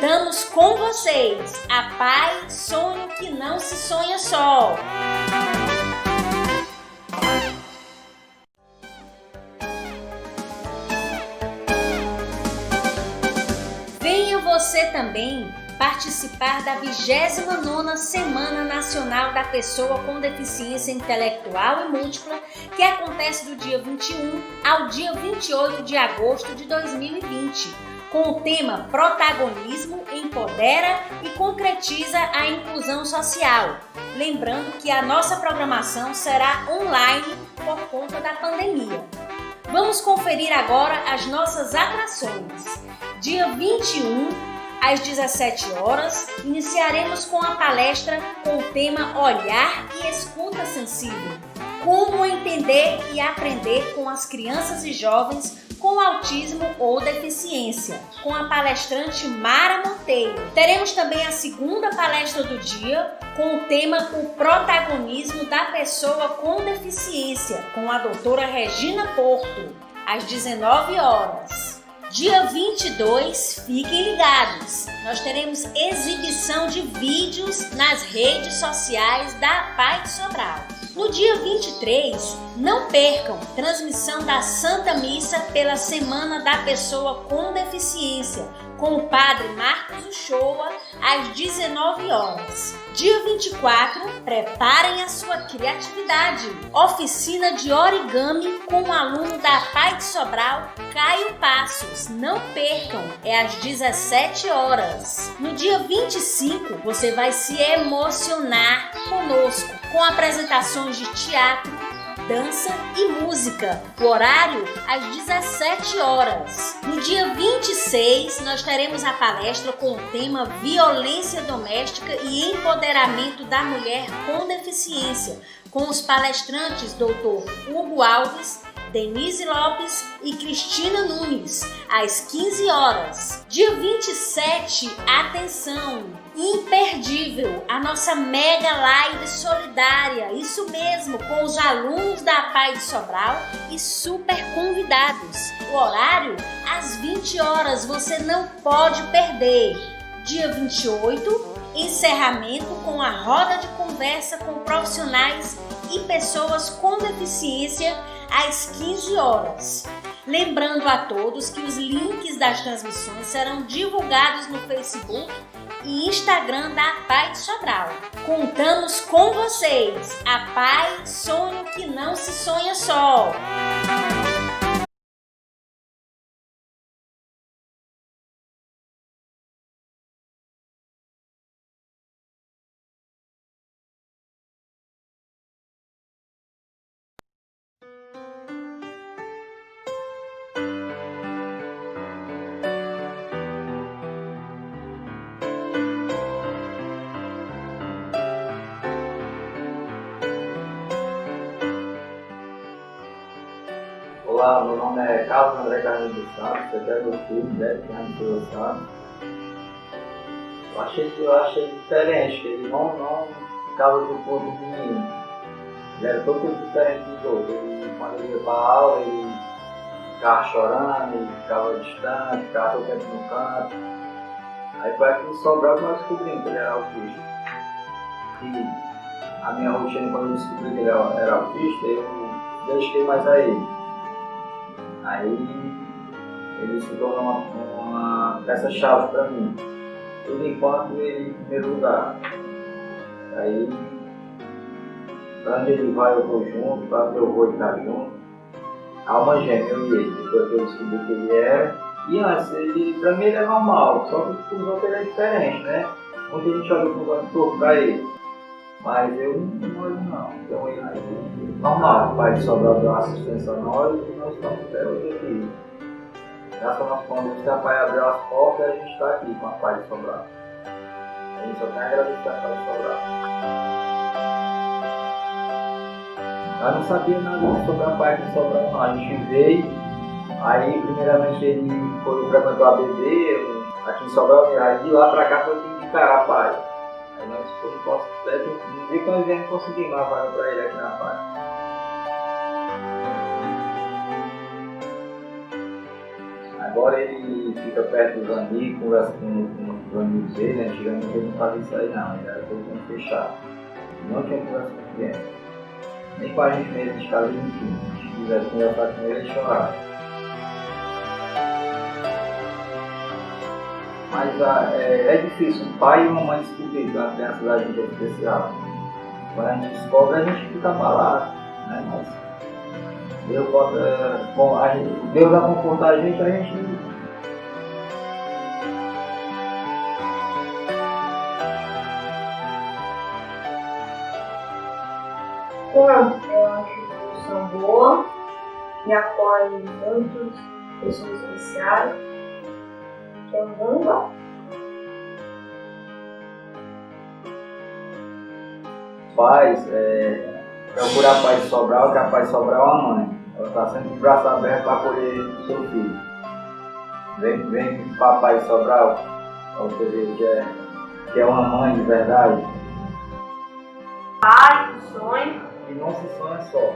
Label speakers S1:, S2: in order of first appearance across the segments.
S1: Contamos com vocês, a Pai Sonho que não se sonha só. Venha você também participar da 29ª Semana Nacional da Pessoa com Deficiência Intelectual e Múltipla, que acontece do dia 21 ao dia 28 de agosto de 2020, com o tema Protagonismo empodera e concretiza a inclusão social. Lembrando que a nossa programação será online por conta da pandemia. Vamos conferir agora as nossas atrações. Dia 21, às 17 horas, iniciaremos com a palestra com o tema Olhar e Escuta Sensível. Como entender e aprender com as crianças e jovens com autismo ou deficiência, com a palestrante Mara Monteiro. Teremos também a segunda palestra do dia com o tema O Protagonismo da Pessoa com Deficiência, com a doutora Regina Porto, às 19 horas. Dia 22, fiquem ligados, nós teremos exibição de vídeos nas redes sociais da Pai de Sobral. No dia 23, não percam transmissão da Santa Missa pela Semana da Pessoa com Deficiência, com o Padre Marcos Uchoa, às 19 horas. Dia 24, preparem a sua criatividade. Oficina de origami com o aluno da Pai de Sobral, Caio Passos. Não percam, é às 17 horas. No dia 25, você vai se emocionar conosco, com apresentações de teatro, dança e música. O horário às 17 horas. No dia 26, nós teremos a palestra com o tema Violência Doméstica e Empoderamento da Mulher com Deficiência, com os palestrantes Dr. Hugo Alves, Denise Lopes e Cristina Nunes, às 15 horas. Dia 27, atenção! Imperdível, a nossa mega live solidária, isso mesmo, com os alunos da Pai de Sobral e super convidados. O horário, às 20 horas, você não pode perder. Dia 28, encerramento com a roda de conversa com profissionais e pessoas com deficiência, às 15 horas. Lembrando a todos que os links das transmissões serão divulgados no Facebook e Instagram da Pai de Sobral. Contamos com vocês, a Pai Sonho que não se sonha só.
S2: Olá, meu nome é Carlos André Carlos dos Santos, eu quero meu filho, né, que é Silva Santos. Eu achei diferente, que ele não ficava do ponto de menino. Ele era totalmente diferente dos outros. Ele, quando ele ia para a aula, ele ficava chorando, ele ficava distante, ficava todo tempo no canto. Aí foi aqui em Sobral que nós descobrimos que ele era autista. E a minha rotina, quando eu descobri que ele era autista, eu dediquei mais a ele. Aí ele se tornou uma peça-chave para mim, tudo enquanto ele em primeiro lugar. Aí, para onde ele vai eu vou junto, para onde eu vou ele está junto. Alma gêmea, eu e ele, depois que eu descobri que ele era. E antes, para mim ele é normal, só que para os outros ele é diferente, né? Muita gente olha com o torto para ele. Mas eu não olho não. Então ele é normal, o Pai de Sobral deu assistência a nós e nós estamos até hoje aqui. Graças ao nosso convite que a Pai abriu as portas e a gente está aqui com a Pai de Sobral. A gente só tem a agradecer a Pai de Sobral. Eu não sabia nada sobre a Pai de Sobral não. A gente veio, aí primeiramente ele frequentou a BB, aqui em Sobral, aí de lá pra cá foi que indicar a Pai. Aí nós ficamos no dia que nós viemos conseguir uma vaga para ele aqui na Pai. Agora ele fica perto dos amigos, conversa com os amigos dele, né? Antigamente ele não fazia isso aí não, ele era todo mundo fechado. Não tinha conversa com criança. Nem com a gente mesmo de casa ele não tinha. Se a gente quisesse conversar com ele, ele chorava. Mas é difícil, um pai e uma mãe descobrir que a criança da gente é especial. Quando a gente descobre, a gente fica abalado, né? Mas Deus Deus vai confortar a gente
S3: Eu acho que são boa, me apoio em muitas pessoas especiais, que é um bom lugar.
S2: Paz, procurar a Paz de Sobral, que a Paz de Sobral é uma mãe. Ela está sempre de braço aberto para acolher o seu filho. Vem para a Paz de Sobral, para você ver que é uma mãe de verdade.
S3: Pai, sonho.
S2: E não se sonha só.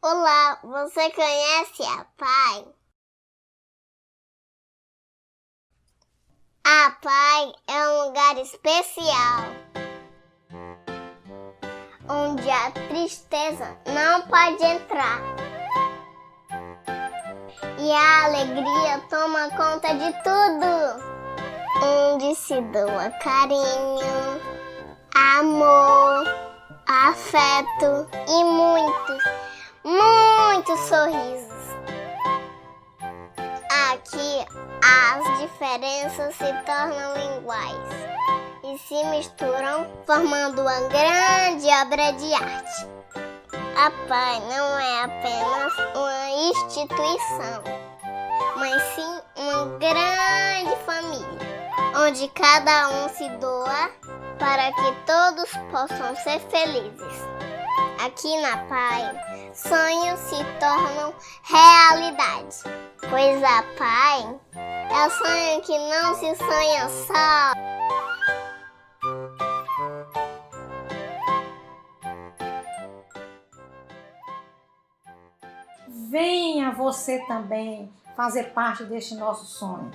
S4: Olá, você conhece a Pai? A Pai é um lugar especial, onde a tristeza não pode entrar e a alegria toma conta de tudo, onde se doa carinho, amor, afeto e muitos sorrisos. Aqui as diferenças se tornam iguais e se misturam, formando uma grande obra de arte. A Pai não é apenas uma instituição, mas sim uma grande família, onde cada um se doa para que todos possam ser felizes. Aqui na Pai, sonhos se tornam realidade, pois a Pai é o sonho que não se sonha só.
S5: Venha você também fazer parte deste nosso sonho.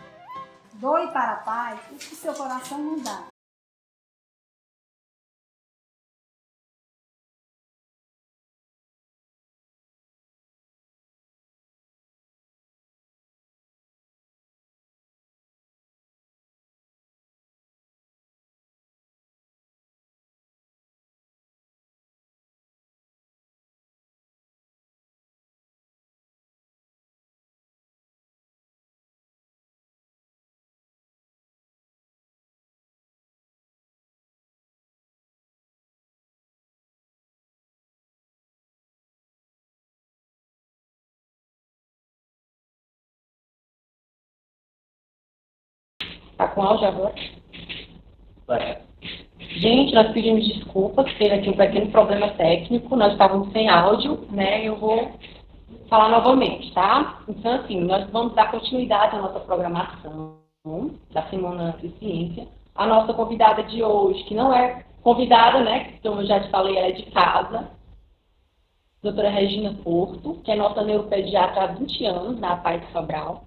S5: Doe para a Pai o que seu coração não dá.
S6: Tá com áudio agora?
S2: Vai.
S6: Gente, nós pedimos desculpas, teve aqui um pequeno problema técnico, nós estávamos sem áudio, né? Eu vou falar novamente, tá? Então, assim, nós vamos dar continuidade à nossa programação da Semana de Ciência. A nossa convidada de hoje, que não é convidada, né? Como eu já te falei, ela é de casa, doutora Regina Porto, que é nossa neuropediatra há 20 anos na Paz de Sobral.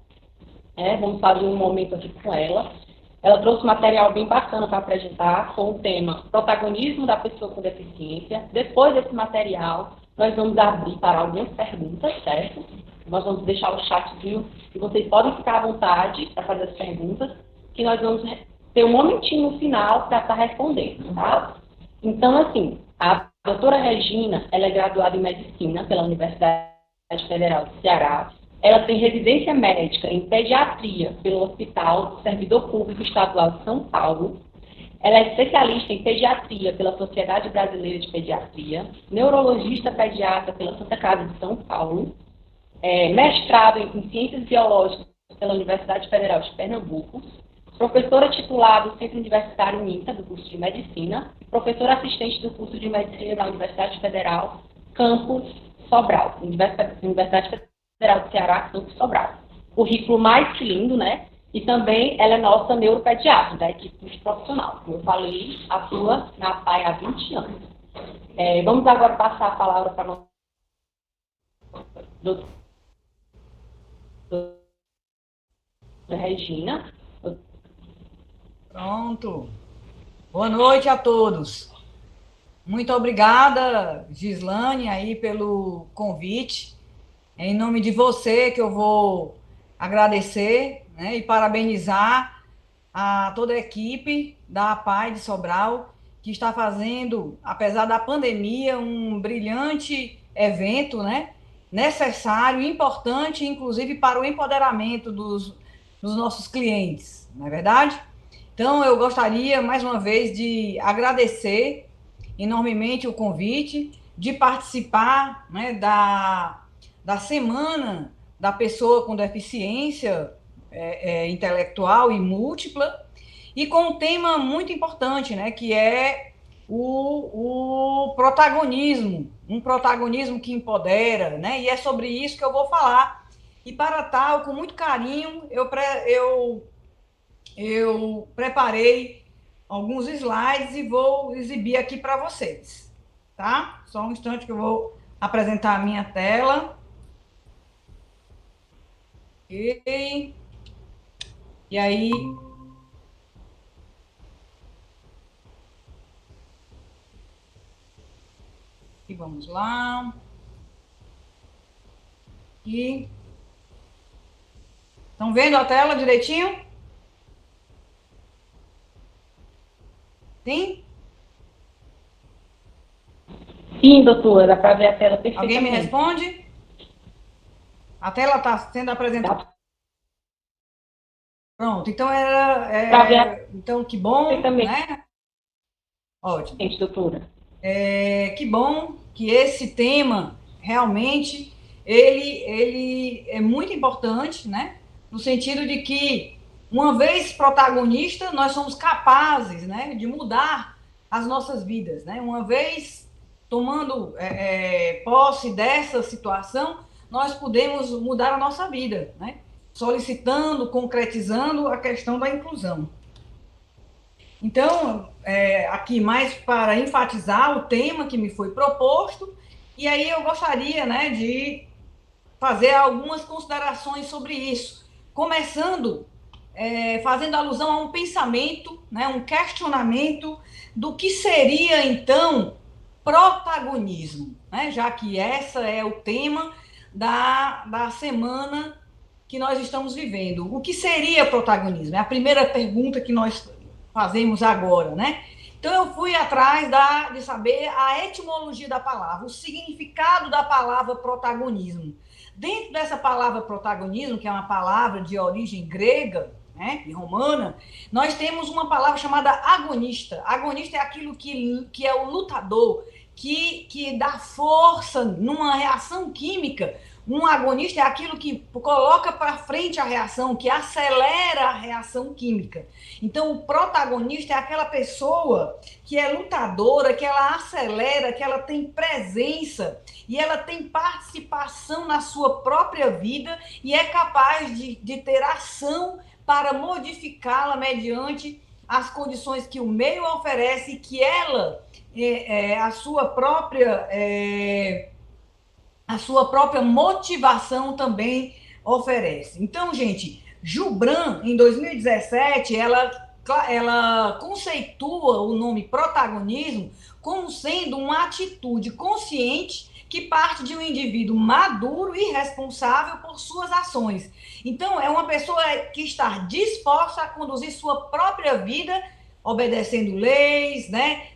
S6: Vamos fazer um momento aqui com ela. ela trouxe um material bem bacana para apresentar, com o tema Protagonismo da Pessoa com Deficiência. Depois desse material, nós vamos abrir para algumas perguntas, certo? Nós vamos deixar o chatzinho, e vocês podem ficar à vontade para fazer as perguntas, que nós vamos ter um momentinho no final para estar respondendo, tá? Então, assim, a doutora Regina, ela é graduada em Medicina pela Universidade Federal do Ceará. Ela tem residência médica em Pediatria pelo Hospital do Servidor Público Estadual de São Paulo. Ela é especialista em Pediatria pela Sociedade Brasileira de Pediatria, neurologista pediatra pela Santa Casa de São Paulo, mestrado em Ciências Biológicas pela Universidade Federal de Pernambuco, professora titular do Centro Universitário INTA, do curso de Medicina, e professora assistente do curso de Medicina da Universidade Federal, Campus Sobral, Universidade Federal do Ceará, Campus Sobral. Currículo mais que lindo, né? E também ela é nossa neuropediatra, da equipe profissional. Como eu falei, atua na PAI há 20 anos. Vamos agora passar a palavra para a nossa doutora Regina.
S7: Pronto. Boa noite a todos. Muito obrigada, Gislane, aí pelo convite. É em nome de você que eu vou agradecer, né, e parabenizar a toda a equipe da APAI de Sobral, que está fazendo, apesar da pandemia, um brilhante evento, né, necessário, importante, inclusive para o empoderamento dos nossos clientes, não é verdade? Então, eu gostaria, mais uma vez, de agradecer enormemente o convite, de participar, né, da Semana da Pessoa com Deficiência Intelectual e Múltipla, e com um tema muito importante, né, que é o protagonismo, um protagonismo que empodera, né, e é sobre isso que eu vou falar. E para tal, com muito carinho, eu preparei alguns slides e vou exibir aqui para vocês, tá? Só um instante que eu vou apresentar a minha tela. E aí... E vamos lá. E... Estão vendo a tela direitinho? Sim?
S6: Sim, doutora, dá para ver a tela perfeitamente.
S7: Alguém me responde? A tela está sendo apresentada. Pronto, então então, que bom, né? Ótimo.
S6: Gente, doutora.
S7: Que bom que esse tema, realmente, ele é muito importante, né? No sentido de que, uma vez protagonista, nós somos capazes, né, de mudar as nossas vidas, né? Uma vez tomando posse dessa situação, nós podemos mudar a nossa vida, né? Solicitando, concretizando a questão da inclusão. Então, aqui mais para enfatizar o tema que me foi proposto, e aí eu gostaria, né, de fazer algumas considerações sobre isso, começando fazendo alusão a um pensamento, né, um questionamento do que seria, então, protagonismo, né, já que esse é o tema da semana que nós estamos vivendo. O que seria protagonismo? É a primeira pergunta que nós fazemos agora, né? Então, eu fui atrás de saber a etimologia da palavra, o significado da palavra protagonismo. Dentro dessa palavra protagonismo, que é uma palavra de origem grega, né, e romana, nós temos uma palavra chamada agonista. Agonista é aquilo que é o lutador, que dá força numa reação química. Um agonista é aquilo que coloca para frente a reação, que acelera a reação química. Então, o protagonista é aquela pessoa que é lutadora, que ela acelera, que ela tem presença e ela tem participação na sua própria vida e é capaz de ter ação para modificá-la mediante as condições que o meio oferece e que ela, a sua própria motivação também oferece. Então, gente, Jubran, em 2017, ela ela conceitua o nome protagonismo como sendo uma atitude consciente que parte de um indivíduo maduro e responsável por suas ações. Então, é uma pessoa que está disposta a conduzir sua própria vida, obedecendo leis, né?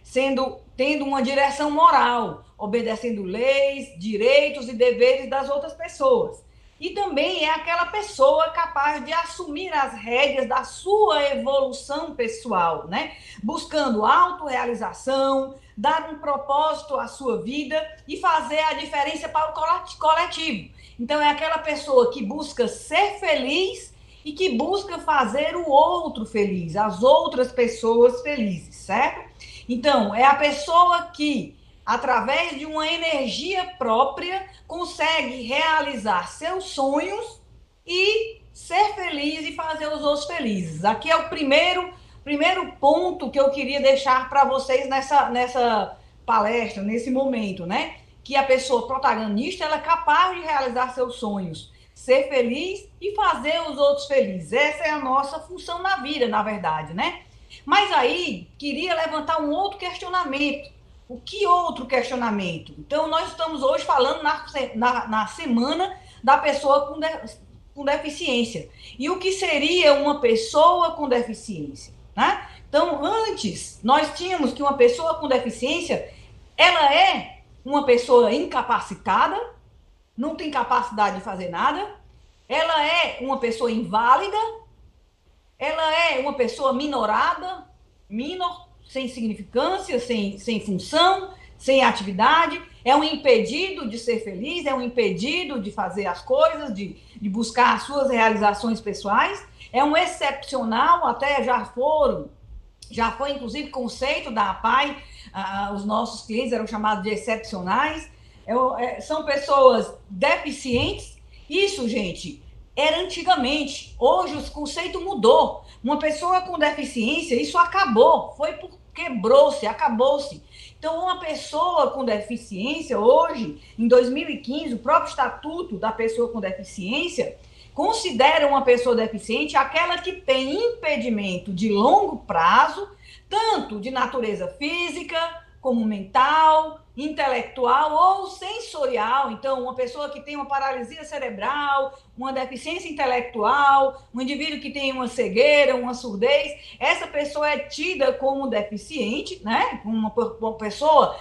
S7: Tendo uma direção moral, obedecendo leis, direitos e deveres das outras pessoas. E também é aquela pessoa capaz de assumir as rédeas da sua evolução pessoal, né? Buscando autorrealização, dar um propósito à sua vida e fazer a diferença para o coletivo. Então, é aquela pessoa que busca ser feliz e que busca fazer o outro feliz, as outras pessoas felizes, certo? Então, é a pessoa que, através de uma energia própria, consegue realizar seus sonhos e ser feliz e fazer os outros felizes. Aqui é o primeiro ponto que eu queria deixar para vocês nessa palestra, nesse momento, né? Que a pessoa protagonista, ela é capaz de realizar seus sonhos, ser feliz e fazer os outros felizes. Essa é a nossa função na vida, na verdade, né? Mas aí, queria levantar um outro questionamento. O que outro questionamento? Então, nós estamos hoje falando na semana da pessoa com deficiência. E o que seria uma pessoa com deficiência? Né? Então, antes, nós tínhamos que uma pessoa com deficiência, ela é uma pessoa incapacitada, não tem capacidade de fazer nada, ela é uma pessoa inválida, ela é uma pessoa minorada, sem significância, sem função, sem atividade, é um impedido de ser feliz, é um impedido de fazer as coisas, de buscar as suas realizações pessoais, é um excepcional, até já foi inclusive conceito da APAE, os nossos clientes eram chamados de excepcionais, são pessoas deficientes. Isso, gente, era antigamente, hoje o conceito mudou. Uma pessoa com deficiência, isso acabou, quebrou-se, acabou-se. Então, uma pessoa com deficiência, hoje, em 2015, o próprio Estatuto da Pessoa com Deficiência considera uma pessoa deficiente aquela que tem impedimento de longo prazo, tanto de natureza física, como mental, intelectual ou sensorial. Então, uma pessoa que tem uma paralisia cerebral, uma deficiência intelectual, um indivíduo que tem uma cegueira, uma surdez, essa pessoa é tida como deficiente, né? Uma pessoa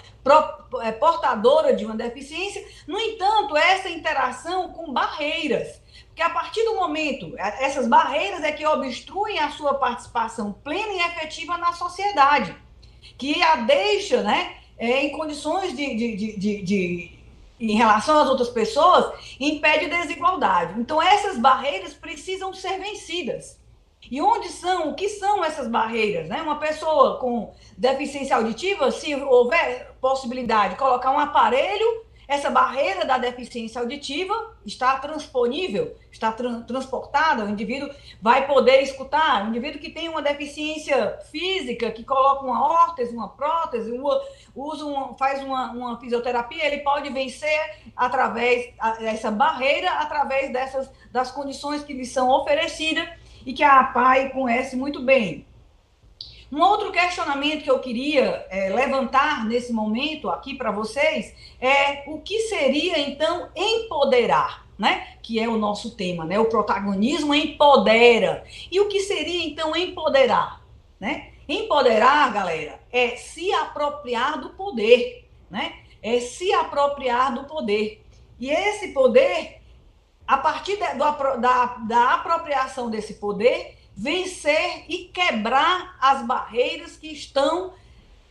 S7: portadora de uma deficiência. No entanto, essa interação com barreiras, porque a partir do momento, essas barreiras é que obstruem a sua participação plena e efetiva na sociedade, que a deixa, né, em condições em relação às outras pessoas, impede desigualdade. Então, essas barreiras precisam ser vencidas. E o que são essas barreiras? Né? Uma pessoa com deficiência auditiva, se houver possibilidade de colocar um aparelho, essa barreira da deficiência auditiva está transponível, está transportada, o indivíduo vai poder escutar. O indivíduo que tem uma deficiência física, que coloca uma órtese, uma prótese, faz uma fisioterapia, ele pode vencer essa barreira através das condições que lhe são oferecidas e que a APAE conhece muito bem. Um outro questionamento que eu queria levantar nesse momento aqui para vocês é o que seria, então, empoderar, né? Que é o nosso tema, né? O protagonismo empodera. E o que seria, então, empoderar, né? Empoderar, galera, é se apropriar do poder, né? É se apropriar do poder. E esse poder, a partir da apropriação desse poder, vencer e quebrar as barreiras que estão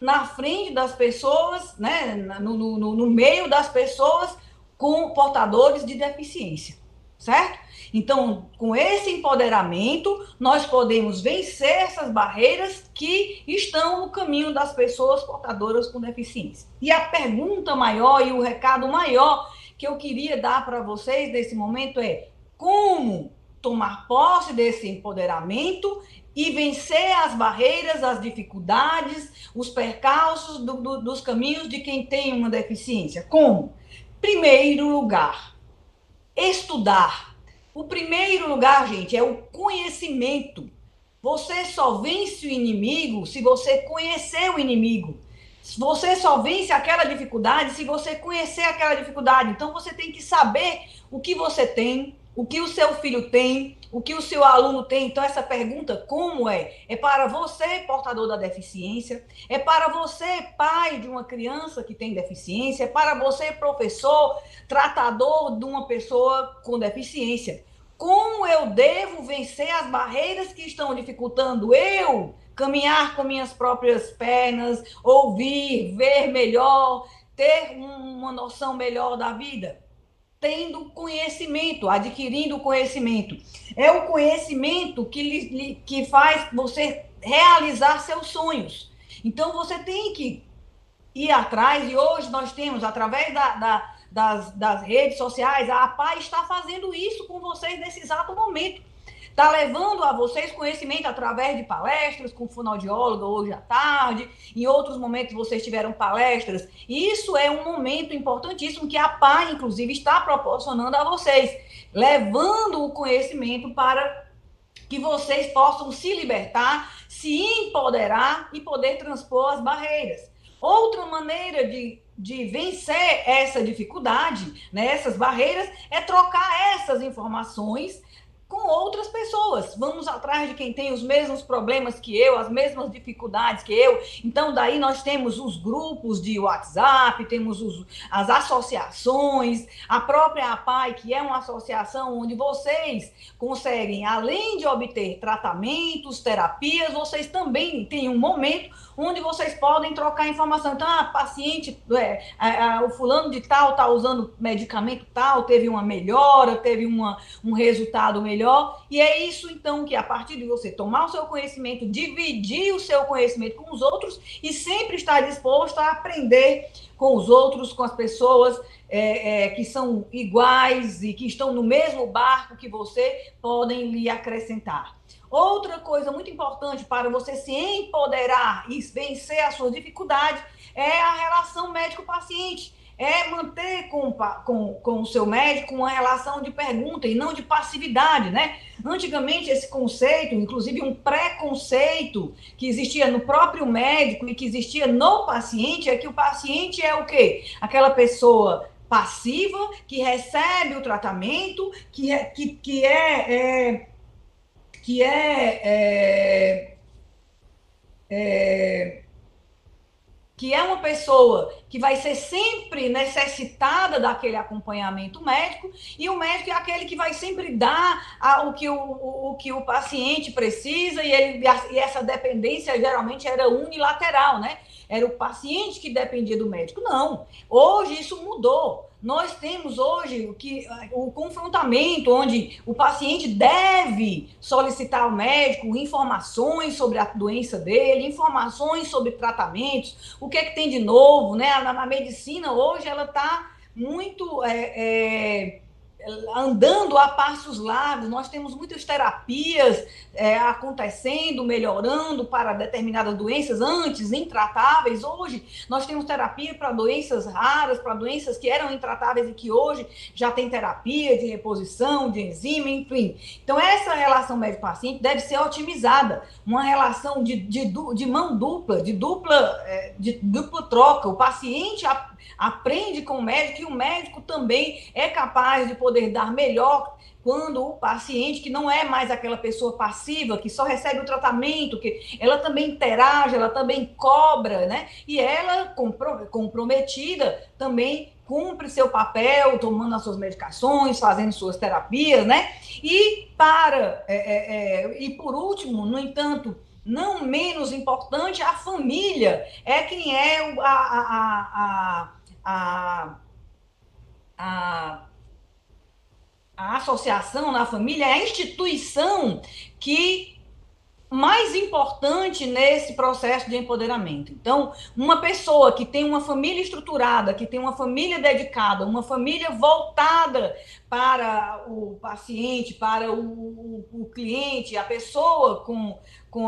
S7: na frente das pessoas, né, no meio das pessoas com portadores de deficiência, certo? Então, com esse empoderamento, nós podemos vencer essas barreiras que estão no caminho das pessoas portadoras com deficiência. E a pergunta maior e o recado maior que eu queria dar para vocês nesse momento é: como tomar posse desse empoderamento e vencer as barreiras, as dificuldades, os percalços dos caminhos de quem tem uma deficiência? Como? Primeiro lugar, estudar. O primeiro lugar, gente, é o conhecimento. Você só vence o inimigo se você conhecer o inimigo. Você só vence aquela dificuldade se você conhecer aquela dificuldade. Então, você tem que saber o que você tem, o que o seu filho tem, o que o seu aluno tem. Então, essa pergunta, como é? É para você, portador da deficiência, é para você, pai de uma criança que tem deficiência, é para você, professor, tratador de uma pessoa com deficiência. Como eu devo vencer as barreiras que estão dificultando eu caminhar com minhas próprias pernas, ouvir, ver melhor, ter uma noção melhor da vida? Tendo conhecimento, adquirindo conhecimento. É o conhecimento que faz você realizar seus sonhos. Então, você tem que ir atrás, e hoje nós temos, através das redes sociais, a APAI está fazendo isso com vocês nesse exato momento. Está levando a vocês conhecimento através de palestras com fonoaudióloga hoje à tarde, em outros momentos vocês tiveram palestras, e isso é um momento importantíssimo que a APAI, inclusive, está proporcionando a vocês, levando o conhecimento para que vocês possam se libertar, se empoderar e poder transpor as barreiras. Outra maneira de vencer essa dificuldade, né, essas barreiras, é trocar essas informações com outras pessoas. Vamos atrás de quem tem os mesmos problemas que eu, as mesmas dificuldades que eu. Então, daí nós temos os grupos de WhatsApp, temos as associações, a própria APAI, que é uma associação onde vocês conseguem, além de obter tratamentos, terapias, vocês também têm um momento onde vocês podem trocar informação. Então, a paciente, o fulano de tal está usando medicamento tal, teve uma melhora, teve um resultado melhor. E é isso, então, que a partir de você tomar o seu conhecimento, dividir o seu conhecimento com os outros e sempre estar disposto a aprender com os outros, com as pessoas que são iguais e que estão no mesmo barco que você, podem lhe acrescentar. Outra coisa muito importante para você se empoderar e vencer as suas dificuldades é a relação médico-paciente. É manter com o seu médico uma relação de pergunta e não de passividade, né? Antigamente, esse conceito, inclusive um preconceito que existia no próprio médico e que existia no paciente, é que o paciente é o quê? Aquela pessoa passiva que recebe o tratamento, que é uma pessoa que vai ser sempre necessitada daquele acompanhamento médico, e o médico é aquele que vai sempre dar o que o paciente precisa, e essa dependência geralmente era unilateral, né? Era o paciente que dependia do médico. Não, hoje isso mudou. Nós temos hoje o confrontamento, onde o paciente deve solicitar ao médico informações sobre a doença dele, informações sobre tratamentos, o que é que tem de novo, né? Na medicina hoje ela está muito andando a passos largos. Nós temos muitas terapias acontecendo, melhorando para determinadas doenças antes intratáveis. Hoje nós temos terapia para doenças raras, para doenças que eram intratáveis e que hoje já tem terapia de reposição, de enzima, enfim. Então essa relação médico-paciente deve ser otimizada, uma relação de mão dupla, de dupla troca. O paciente aprende com o médico, e o médico também é capaz de poder dar melhor quando o paciente, que não é mais aquela pessoa passiva, que só recebe o tratamento, que ela também interage, ela também cobra, né? E ela, comprometida, também cumpre seu papel, tomando as suas medicações, fazendo suas terapias, né? E por último, no entanto, não menos importante, a família é quem é a associação na família, é a instituição mais importante nesse processo de empoderamento. Então, uma pessoa que tem uma família estruturada, que tem uma família dedicada, uma família voltada para o paciente, para o cliente, a pessoa com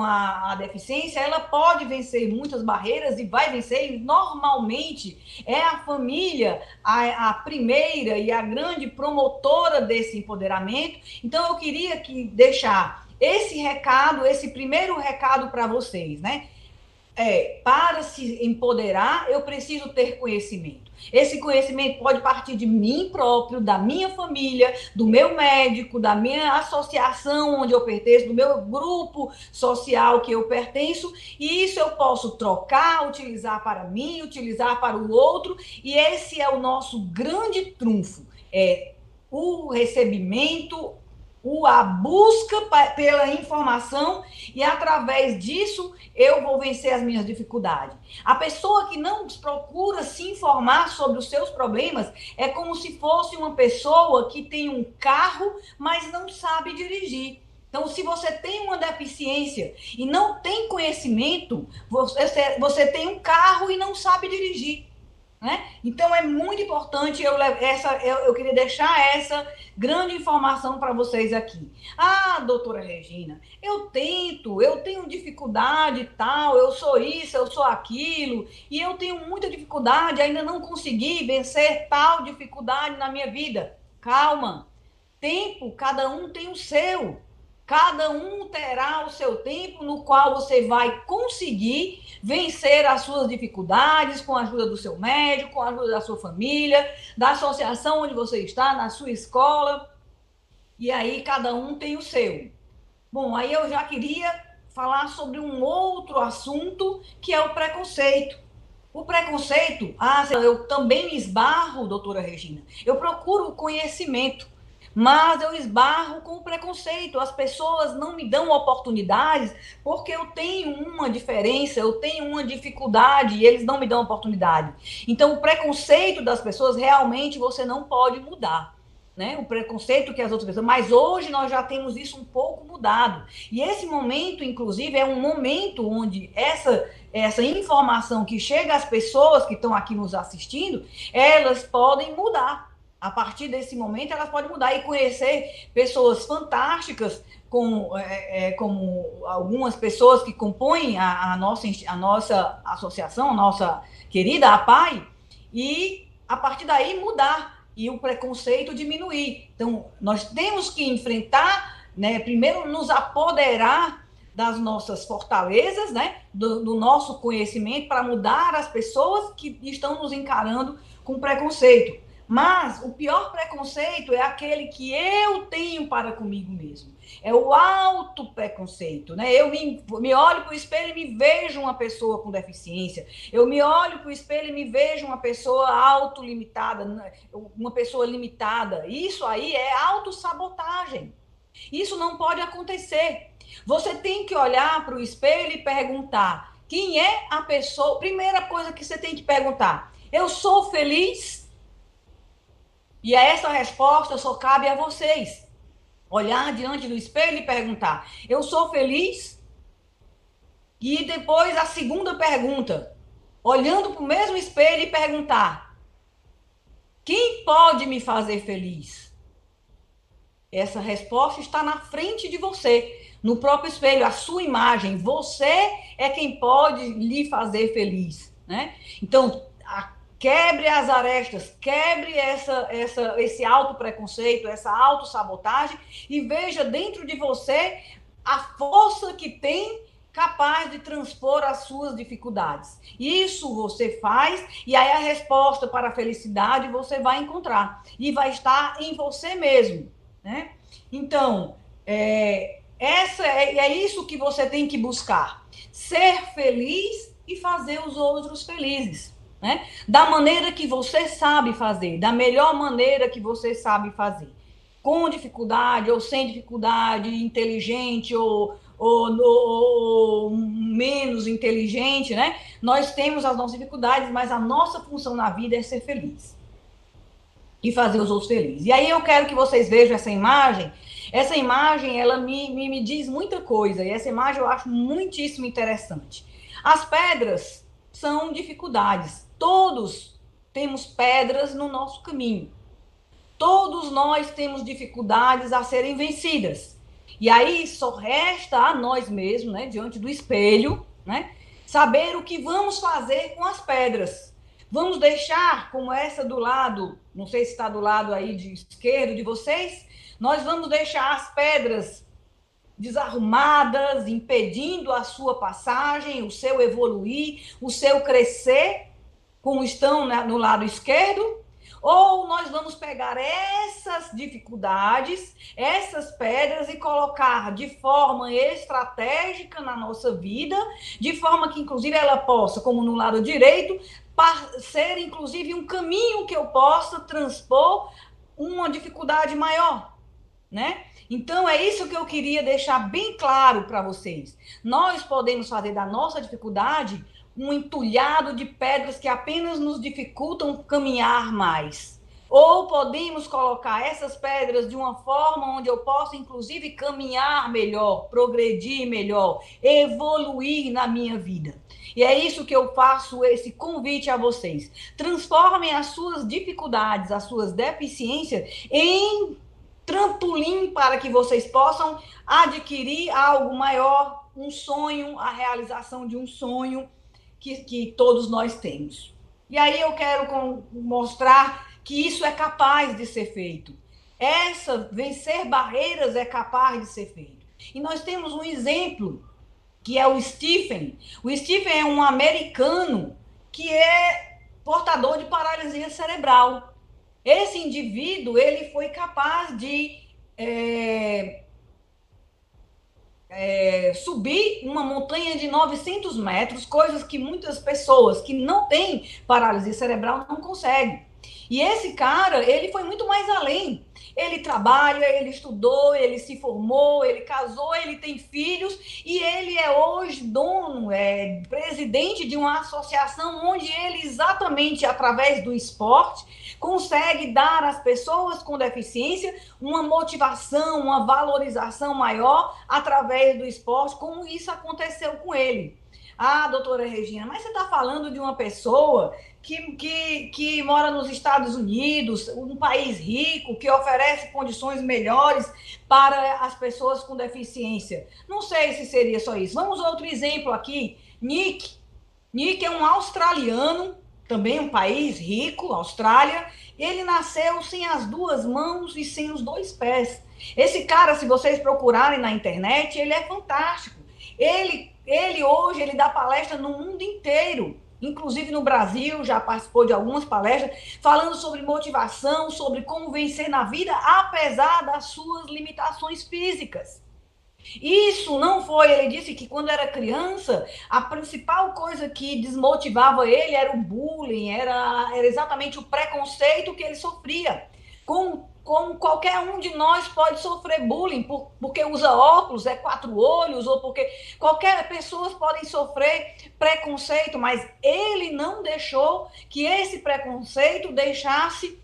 S7: a deficiência, ela pode vencer muitas barreiras e vai vencer, e normalmente é a família a primeira e a grande promotora desse empoderamento. Então, eu queria deixar esse recado, esse primeiro recado para vocês, né? Para se empoderar, eu preciso ter conhecimento. Esse conhecimento pode partir de mim próprio, da minha família, do meu médico, da minha associação onde eu pertenço, do meu grupo social que eu pertenço, e isso eu posso trocar, utilizar para mim, utilizar para o outro, e esse é o nosso grande trunfo, o recebimento, a busca pela informação, e através disso eu vou vencer as minhas dificuldades. A pessoa que não procura se informar sobre os seus problemas é como se fosse uma pessoa que tem um carro, mas não sabe dirigir. Então, se você tem uma deficiência e não tem conhecimento, você tem um carro e não sabe dirigir. Né? Então é muito importante, eu queria deixar essa grande informação para vocês aqui. Doutora Regina, eu tenho dificuldade e tal, eu sou isso, eu sou aquilo, e eu tenho muita dificuldade, ainda não consegui vencer tal dificuldade na minha vida. Calma, tempo, cada um tem o seu. Cada um terá o seu tempo no qual você vai conseguir vencer as suas dificuldades com a ajuda do seu médico, com a ajuda da sua família, da associação onde você está, na sua escola. E aí cada um tem o seu. Bom, aí eu já queria falar sobre um outro assunto, que é o preconceito. O preconceito, eu também me esbarro, doutora Regina. Eu procuro o conhecimento, mas eu esbarro com o preconceito. As pessoas não me dão oportunidades porque eu tenho uma diferença, eu tenho uma dificuldade e eles não me dão oportunidade. Então, o preconceito das pessoas realmente você não pode mudar, né? O preconceito que as outras pessoas... Mas hoje nós já temos isso um pouco mudado. E esse momento, inclusive, é um momento onde essa informação que chega às pessoas que estão aqui nos assistindo, elas podem mudar. A partir desse momento, elas podem mudar e conhecer pessoas fantásticas, como algumas pessoas que compõem a nossa associação, a nossa querida APAI, e a partir daí mudar e o preconceito diminuir. Então, nós temos que enfrentar, né, primeiro nos apoderar das nossas fortalezas, né, do nosso conhecimento, para mudar as pessoas que estão nos encarando com preconceito. Mas o pior preconceito é aquele que eu tenho para comigo mesmo. É o auto-preconceito, né? Eu me olho para o espelho e me vejo uma pessoa com deficiência. Eu me olho para o espelho e me vejo uma pessoa autolimitada, uma pessoa limitada. Isso aí é autossabotagem. Isso não pode acontecer. Você tem que olhar para o espelho e perguntar quem é a pessoa. Primeira coisa que você tem que perguntar: eu sou feliz? E essa resposta só cabe a vocês. Olhar diante do espelho e perguntar: eu sou feliz? E depois a segunda pergunta, olhando para o mesmo espelho e perguntar: quem pode me fazer feliz? Essa resposta está na frente de você, no próprio espelho, a sua imagem. Você é quem pode lhe fazer feliz, né? Então, quebre as arestas, quebre esse auto-preconceito, essa autossabotagem, e veja dentro de você a força que tem capaz de transpor as suas dificuldades. Isso você faz, e aí a resposta para a felicidade você vai encontrar, e vai estar em você mesmo, né? Então, é isso que você tem que buscar: ser feliz e fazer os outros felizes, né? Da maneira que você sabe fazer, da melhor maneira que você sabe fazer, com dificuldade ou sem dificuldade, inteligente ou menos inteligente, né? Nós temos as nossas dificuldades, mas a nossa função na vida é ser feliz e fazer os outros felizes. E aí eu quero que vocês vejam essa imagem. Essa imagem, ela me diz muita coisa, e essa imagem eu acho muitíssimo interessante. As pedras são dificuldades. Todos temos pedras no nosso caminho. Todos nós temos dificuldades a serem vencidas. E aí só resta a nós mesmos, né, diante do espelho, né, saber o que vamos fazer com as pedras. Vamos deixar, como essa do lado, não sei se está do lado aí de esquerdo de vocês, nós vamos deixar as pedras desarrumadas, impedindo a sua passagem, o seu evoluir, o seu crescer, como estão no lado esquerdo, ou nós vamos pegar essas dificuldades, essas pedras e colocar de forma estratégica na nossa vida, de forma que, inclusive, ela possa, como no lado direito, ser, inclusive, um caminho que eu possa transpor uma dificuldade maior, né? Então, é isso que eu queria deixar bem claro para vocês. Nós podemos fazer da nossa dificuldade um entulhado de pedras que apenas nos dificultam caminhar mais. Ou podemos colocar essas pedras de uma forma onde eu possa, inclusive, caminhar melhor, progredir melhor, evoluir na minha vida. E é isso que eu faço, esse convite a vocês. Transformem as suas dificuldades, as suas deficiências em trampolim para que vocês possam adquirir algo maior, um sonho, a realização de um sonho que todos nós temos. E aí eu quero mostrar que isso é capaz de ser feito. Vencer barreiras é capaz de ser feito. E nós temos um exemplo, que é o Stephen. O Stephen é um americano que é portador de paralisia cerebral. Esse indivíduo, ele foi capaz de subir uma montanha de 900 metros, coisas que muitas pessoas que não têm paralisia cerebral não conseguem. E esse cara, ele foi muito mais além. Ele trabalha, ele estudou, ele se formou, ele casou, ele tem filhos e ele é hoje dono, presidente de uma associação onde ele exatamente através do esporte consegue dar às pessoas com deficiência uma motivação, uma valorização maior através do esporte, como isso aconteceu com ele. Ah, doutora Regina, mas você está falando de uma pessoa que mora nos Estados Unidos, um país rico, que oferece condições melhores para as pessoas com deficiência. Não sei se seria só isso. Vamos a outro exemplo aqui. Nick. Nick é um australiano, também um país rico, Austrália. Ele nasceu sem as duas mãos e sem os dois pés. Esse cara, se vocês procurarem na internet, ele é fantástico. Ele hoje, ele dá palestra no mundo inteiro, inclusive no Brasil, já participou de algumas palestras, falando sobre motivação, sobre como vencer na vida, apesar das suas limitações físicas. Isso não foi, ele disse que quando era criança, a principal coisa que desmotivava ele era o bullying, era exatamente o preconceito que ele sofria. Como qualquer um de nós pode sofrer bullying porque usa óculos, é 4 olhos, ou porque qualquer pessoa pode sofrer preconceito, mas ele não deixou que esse preconceito deixasse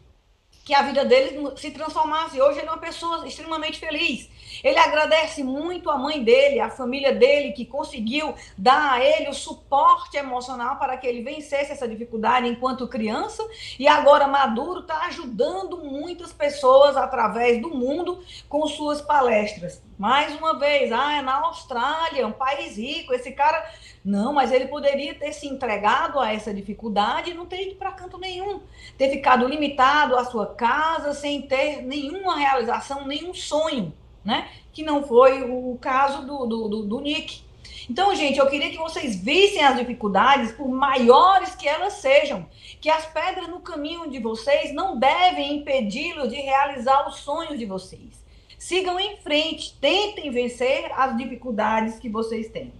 S7: que a vida dele se transformasse. Hoje ele é uma pessoa extremamente feliz. Ele agradece muito a mãe dele, a família dele, que conseguiu dar a ele o suporte emocional para que ele vencesse essa dificuldade enquanto criança, e agora maduro está ajudando muitas pessoas através do mundo com suas palestras. Mais uma vez, é na Austrália, um país rico, esse cara... Não, mas ele poderia ter se entregado a essa dificuldade e não ter ido para canto nenhum, ter ficado limitado à sua casa sem ter nenhuma realização, nenhum sonho, né? Que não foi o caso do Nick. Então, gente, eu queria que vocês vissem as dificuldades, por maiores que elas sejam, que as pedras no caminho de vocês não devem impedi-los de realizar os sonhos de vocês. Sigam em frente, tentem vencer as dificuldades que vocês têm.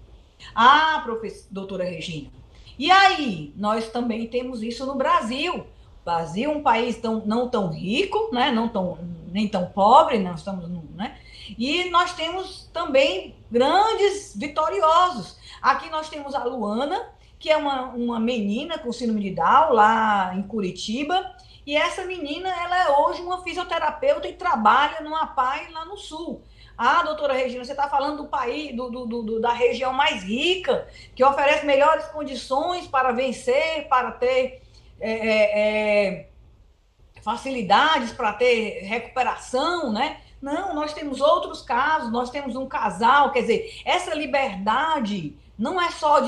S7: Ah, doutora Regina, e aí, nós também temos isso no Brasil. O Brasil é um país não tão rico, né? Nem tão pobre, nós estamos, né? E nós temos também grandes vitoriosos. Aqui nós temos a Luana, que é uma menina com síndrome de Down, lá em Curitiba, e essa menina, ela é hoje uma fisioterapeuta e trabalha numa APAE lá no Sul. Ah, doutora Regina, você está falando do país, da região mais rica, que oferece melhores condições para vencer, para ter facilidades, para ter recuperação, né? Não, nós temos outros casos, nós temos um casal, quer dizer, essa liberdade não é só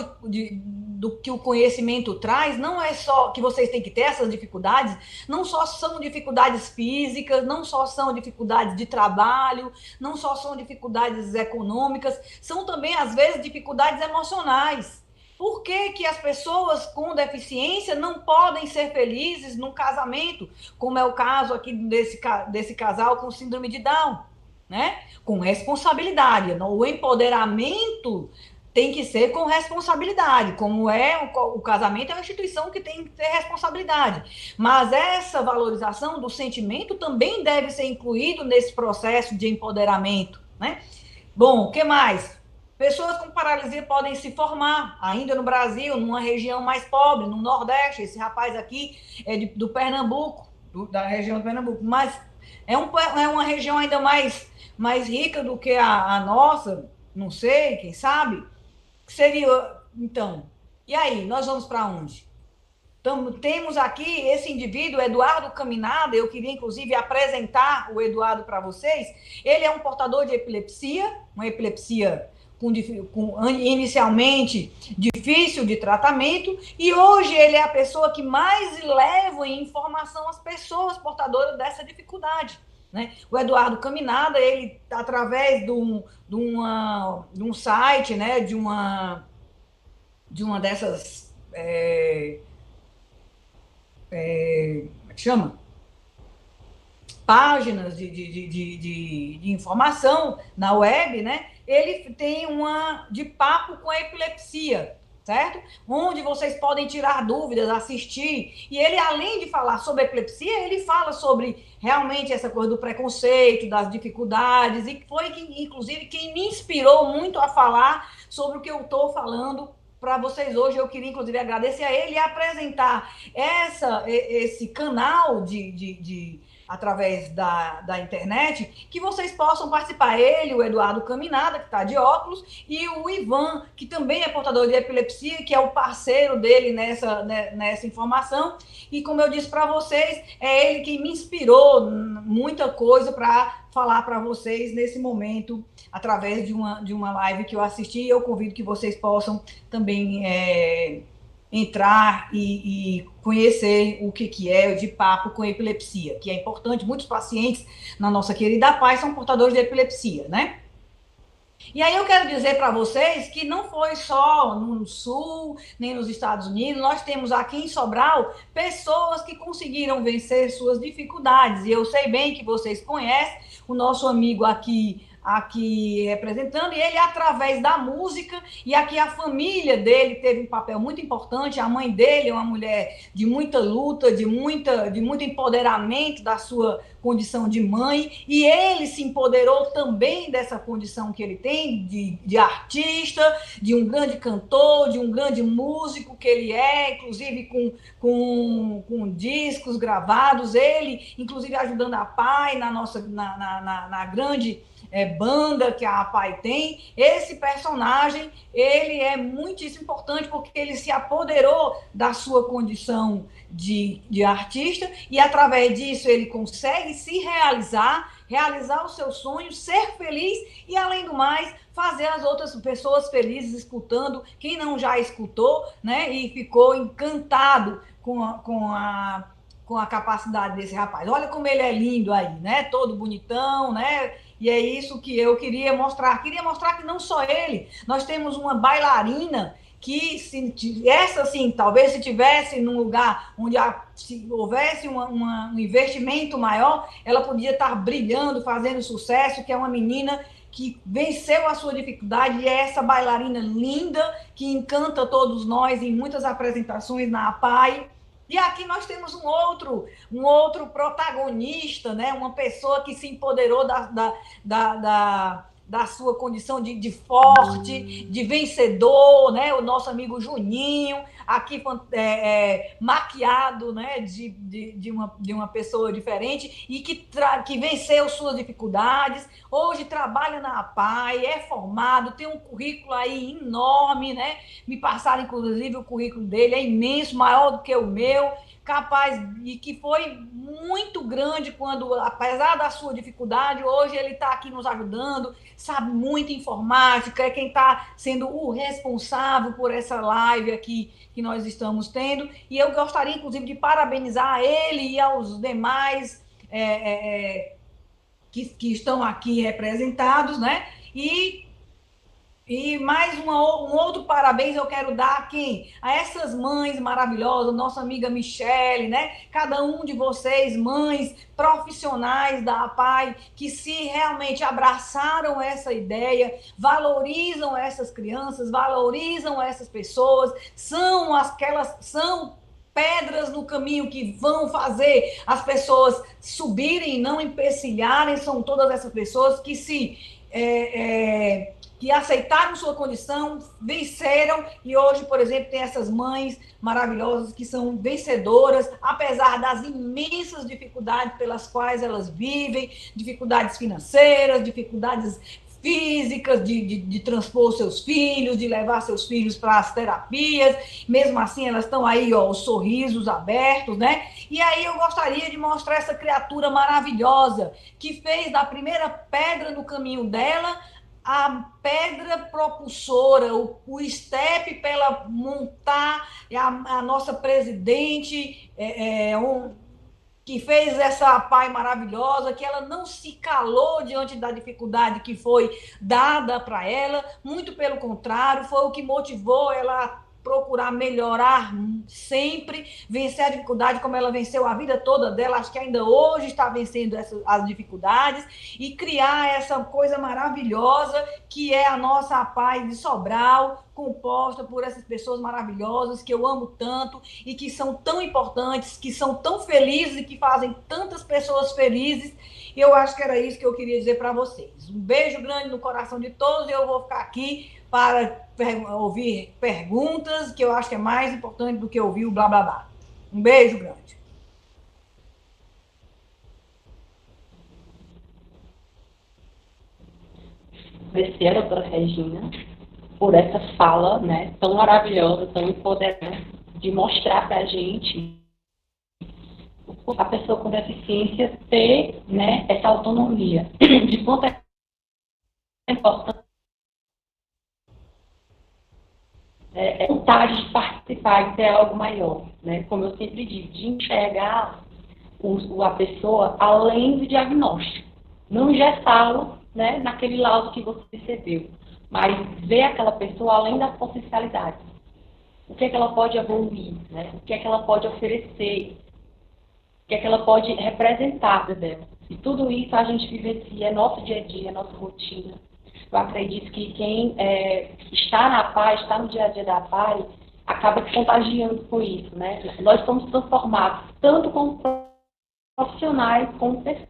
S7: do que o conhecimento traz, não é só que vocês têm que ter essas dificuldades, não só são dificuldades físicas, não só são dificuldades de trabalho, não só são dificuldades econômicas, são também, às vezes, dificuldades emocionais. Por que que as pessoas com deficiência não podem ser felizes num casamento, como é o caso aqui desse casal com síndrome de Down, né? Com responsabilidade. O empoderamento tem que ser com responsabilidade, como é o casamento é uma instituição que tem que ter responsabilidade. Mas essa valorização do sentimento também deve ser incluído nesse processo de empoderamento, né? Bom, o que mais? Pessoas com paralisia podem se formar, ainda no Brasil, numa região mais pobre, no Nordeste. Esse rapaz aqui é do Pernambuco, da região do Pernambuco, mas é uma região ainda mais rica do que a nossa, não sei, quem sabe? Seria, então, e aí, nós vamos para onde? Então, temos aqui esse indivíduo, Eduardo Caminada. Eu queria, inclusive, apresentar o Eduardo para vocês. Ele é um portador de epilepsia, uma epilepsia inicialmente difícil de tratamento, e hoje ele é a pessoa que mais leva em informação às pessoas portadoras dessa dificuldade, né? O Eduardo Caminada, ele, através de um site, né, de uma dessas, como é que chama? Páginas de informação na web, né? Ele tem uma de papo com a epilepsia, certo? Onde vocês podem tirar dúvidas, assistir. E ele, além de falar sobre epilepsia, ele fala sobre realmente essa coisa do preconceito, das dificuldades, e foi, inclusive, quem me inspirou muito a falar sobre o que eu estou falando para vocês hoje. Eu queria, inclusive, agradecer a ele e apresentar esse canal através da internet, que vocês possam participar. Ele, o Eduardo Caminada, que está de óculos, e o Ivan, que também é portador de epilepsia, que é o parceiro dele nessa informação. E como eu disse para vocês, é ele quem me inspirou muita coisa para falar para vocês nesse momento, através de uma live que eu assisti. Eu convido que vocês possam também entrar e conhecer o que é de papo com epilepsia, que é importante. Muitos pacientes na nossa querida paz são portadores de epilepsia, né? E aí eu quero dizer para vocês que não foi só no Sul, nem nos Estados Unidos. Nós temos aqui em Sobral pessoas que conseguiram vencer suas dificuldades. E eu sei bem que vocês conhecem o nosso amigo aqui representando, e ele, através da música, e aqui a família dele teve um papel muito importante. A mãe dele é uma mulher de muita luta, de muito empoderamento da sua condição de mãe, e ele se empoderou também dessa condição que ele tem de artista, de um grande cantor, de um grande músico que ele é, inclusive com discos gravados, ele, inclusive, ajudando a PAI na grande banda que a APAI tem. Esse personagem, ele é muitíssimo importante porque ele se apoderou da sua condição de artista, e através disso ele consegue se realizar os seus sonhos, ser feliz e, além do mais, fazer as outras pessoas felizes escutando. Quem não já escutou, né, e ficou encantado com a capacidade desse rapaz. Olha como ele é lindo aí, né? Todo bonitão, né? E é isso que eu queria mostrar. Queria mostrar que não só ele, nós temos uma bailarina que, essa sim, talvez se tivesse num lugar onde se houvesse um investimento maior, ela podia estar brilhando, fazendo sucesso, que é uma menina que venceu a sua dificuldade, e é essa bailarina linda que encanta todos nós em muitas apresentações na APAI. E aqui nós temos um outro protagonista, né? Uma pessoa que se empoderou da sua condição de forte, de vencedor, né? O nosso amigo Juninho, aqui maquiado, né? de uma pessoa diferente, e que venceu suas dificuldades. Hoje trabalha na APAI, é formado, tem um currículo aí enorme, né? Me passaram, inclusive, o currículo dele, é imenso, maior do que o meu. capaz e que foi muito grande quando, apesar da sua dificuldade, hoje ele está aqui nos ajudando, sabe muito informática, é quem está sendo o responsável por essa live aqui que nós estamos tendo. E eu gostaria, inclusive, de parabenizar ele e aos demais que estão aqui representados, né? E mais um outro parabéns eu quero dar a quem? A essas mães maravilhosas, nossa amiga Michele, né? Cada um de vocês, mães profissionais da APAE, que se realmente abraçaram essa ideia, valorizam essas crianças, valorizam essas pessoas, são pedras no caminho que vão fazer as pessoas subirem e não empecilharem, são todas essas pessoas que que aceitaram sua condição, venceram, e hoje, por exemplo, tem essas mães maravilhosas que são vencedoras, apesar das imensas dificuldades pelas quais elas vivem, dificuldades financeiras, dificuldades físicas, de transpor seus filhos, de levar seus filhos para as terapias, mesmo assim elas estão aí, ó, os sorrisos abertos, né? E aí eu gostaria de mostrar essa criatura maravilhosa, que fez da primeira pedra no caminho dela a pedra propulsora, o step para ela montar a nossa presidente, que fez essa APAE maravilhosa, que ela não se calou diante da dificuldade que foi dada para ela, muito pelo contrário, foi o que motivou ela a procurar melhorar sempre, vencer a dificuldade como ela venceu a vida toda dela, acho que ainda hoje está vencendo as dificuldades, e criar essa coisa maravilhosa que é a nossa APAE de Sobral, composta por essas pessoas maravilhosas que eu amo tanto e que são tão importantes, que são tão felizes e que fazem tantas pessoas felizes. E eu acho que era isso que eu queria dizer para vocês. Um beijo grande no coração de todos, e eu vou ficar aqui para ouvir perguntas, que eu acho que é mais importante do que ouvir o blá blá blá. Um beijo grande.
S6: Agradecer a doutora Regina por essa fala, né, tão maravilhosa, tão empoderante, de mostrar para a gente a pessoa com deficiência ter, né, essa autonomia, de quanto é importante vontade de participar, de ter algo maior, né, como eu sempre digo, de enxergar a pessoa além do diagnóstico, não engessá-lo, né, naquele laudo que você recebeu, mas ver aquela pessoa além das potencialidades. O que é que ela pode evoluir, né? O que é que ela pode oferecer, o que é que ela pode representar dela. E tudo isso a gente vivencia, é nosso dia a dia, é nossa rotina. Eu acredito que quem está na APAE, está no dia a dia da APAE, acaba se contagiando com isso, né? Nós somos transformados, tanto como profissionais, como pessoas.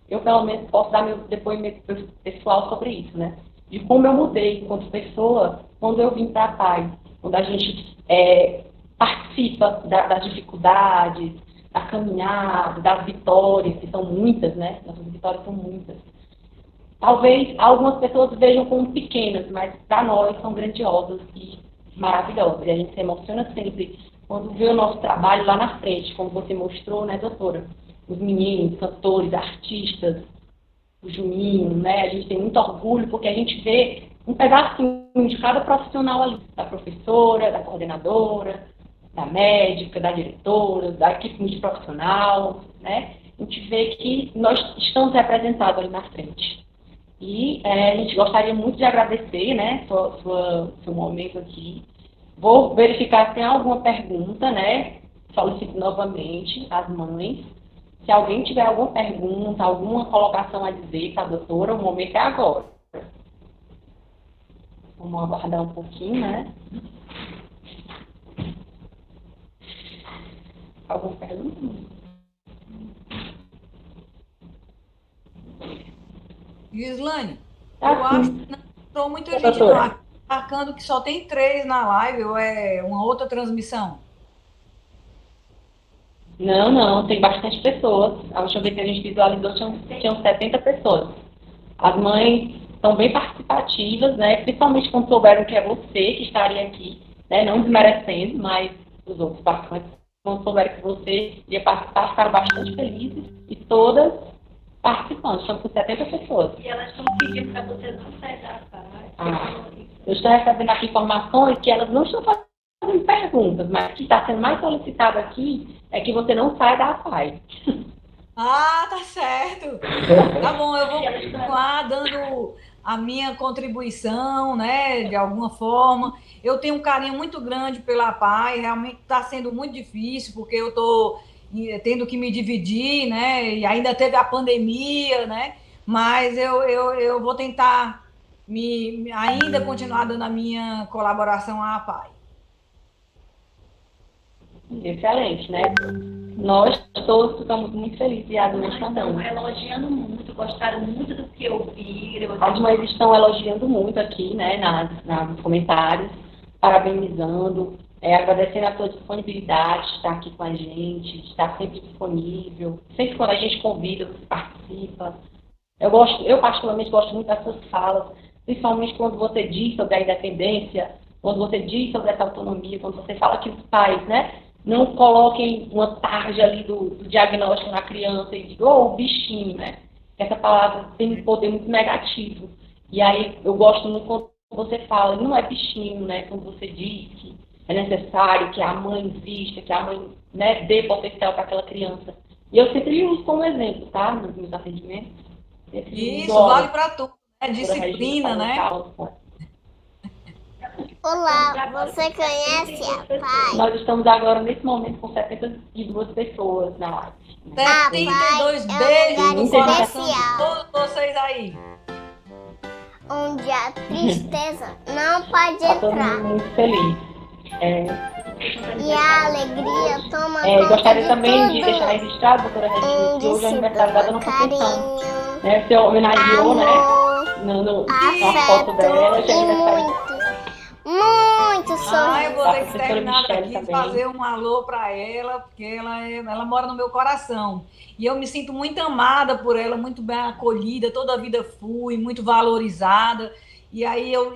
S6: Eu, pelo menos, posso dar meu depoimento pessoal sobre isso, né? De como eu mudei enquanto pessoa quando eu vim para a APAE, quando a gente participa das dificuldades, da caminhada, das vitórias, que são muitas, né? Nossas vitórias são muitas. Talvez algumas pessoas vejam como pequenas, mas para nós são grandiosas e maravilhosas. E a gente se emociona sempre quando vê o nosso trabalho lá na frente, como você mostrou, né, doutora? Os meninos, cantores, artistas, o Juninho, né? A gente tem muito orgulho porque a gente vê um pedacinho de cada profissional ali, da professora, da coordenadora, da médica, da diretora, da equipe multiprofissional, né? A gente vê que nós estamos representados ali na frente. E a gente gostaria muito de agradecer, né, seu momento aqui. Vou verificar se tem alguma pergunta, né? Solicito novamente às mães. Se alguém tiver alguma pergunta, alguma colocação a dizer para a doutora, o momento é agora. Vamos aguardar um pouquinho, né? Alguma pergunta?
S7: Gislane,
S6: Tá,
S7: eu acho
S6: sim.
S7: que não entrou muita gente
S6: Doutora.
S7: lá, marcando que só tem 3 na live, ou é uma outra transmissão?
S6: Não, tem bastante pessoas. A última vez que a gente visualizou tinham 70 pessoas. As mães são bem participativas, né? Principalmente quando souberam que é você que estaria aqui, né? Não desmerecendo, mas os outros participantes quando souberam que você ia participar, ficaram bastante felizes e todas participando. Estamos com 70 pessoas.
S1: E elas estão pedindo para você não sair da paz.
S6: Eu estou recebendo aqui informações que elas não estão fazendo perguntas, mas o que está sendo mais solicitado aqui é que você não saia da paz.
S7: Ah, tá certo. Tá bom, eu vou continuar dando a minha contribuição, né, de alguma forma. Eu tenho um carinho muito grande pela PAI, realmente está sendo muito difícil, porque eu estou tendo que me dividir, né, e ainda teve a pandemia, né, mas eu vou tentar ainda continuar dando a minha colaboração à PAI.
S6: Excelente, né? Nós todos ficamos muito felizes e as mães também.
S1: Estão elogiando muito, gostaram muito do que ouviram.
S6: As mães estão elogiando muito aqui, né, nos comentários, parabenizando, agradecendo a sua disponibilidade de estar aqui com a gente, de estar sempre disponível. Sempre quando a gente convida, você participa. Eu particularmente gosto muito das suas falas, principalmente quando você diz sobre a independência, quando você diz sobre essa autonomia, quando você fala que os pais, né, não coloquem uma tarja ali do diagnóstico na criança e digam, o bichinho, né? Essa palavra tem um poder muito negativo. E aí eu gosto muito quando você fala, não é bichinho, né? Quando você diz que é necessário que a mãe invista, que a mãe, né, dê potencial para aquela criança. E eu sempre uso como exemplo, tá? Nos meus atendimentos.
S7: Isso, vale para tudo, né? Disciplina, né?
S4: Olá, você conhece a PAI?
S6: Nós estamos agora, nesse momento, com 72 pessoas na live.
S7: 72 beijos no coração de todos vocês aí.
S4: Onde a tristeza não pode
S6: Todo
S4: entrar.
S6: mundo muito feliz.
S4: E a alegria toma conta
S6: gostaria
S4: de
S6: também
S4: tudo.
S6: de deixar registrado, doutora Regina, que hoje é o aniversário da Dona Conceição.
S4: Carinho,
S6: Né, você homenageou, né?
S4: amor,
S6: Na foto dela, hoje é
S4: e
S6: aniversário.
S4: muito sorriso.
S7: Eu vou ter que
S6: Professora
S7: terminar
S6: Michele
S7: aqui e
S6: também.
S7: fazer um alô para ela, porque ela mora no meu coração. E eu me sinto muito amada por ela, muito bem acolhida, toda a vida fui, muito valorizada. E aí eu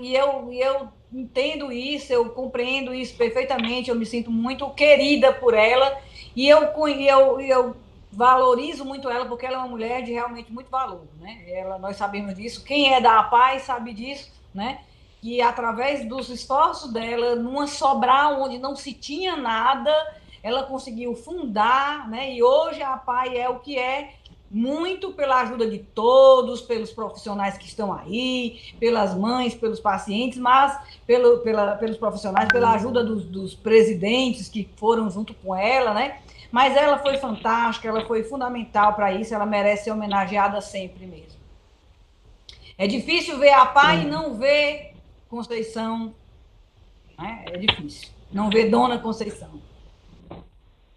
S7: entendo isso, eu compreendo isso perfeitamente, eu me sinto muito querida por ela. E eu valorizo muito ela, porque ela é uma mulher de realmente muito valor, né? Nós sabemos disso, quem é da paz sabe disso, né? Que através dos esforços dela, numa Sobral onde não se tinha nada, ela conseguiu fundar, né? E hoje a PAI é o que é, muito pela ajuda de todos, pelos profissionais que estão aí, pelas mães, pelos pacientes, mas pelos profissionais, pela ajuda dos presidentes que foram junto com ela, né? Mas ela foi fantástica, ela foi fundamental para isso, ela merece ser homenageada sempre mesmo. É difícil ver a PAI e não ver Conceição, né? É difícil não ver Dona Conceição.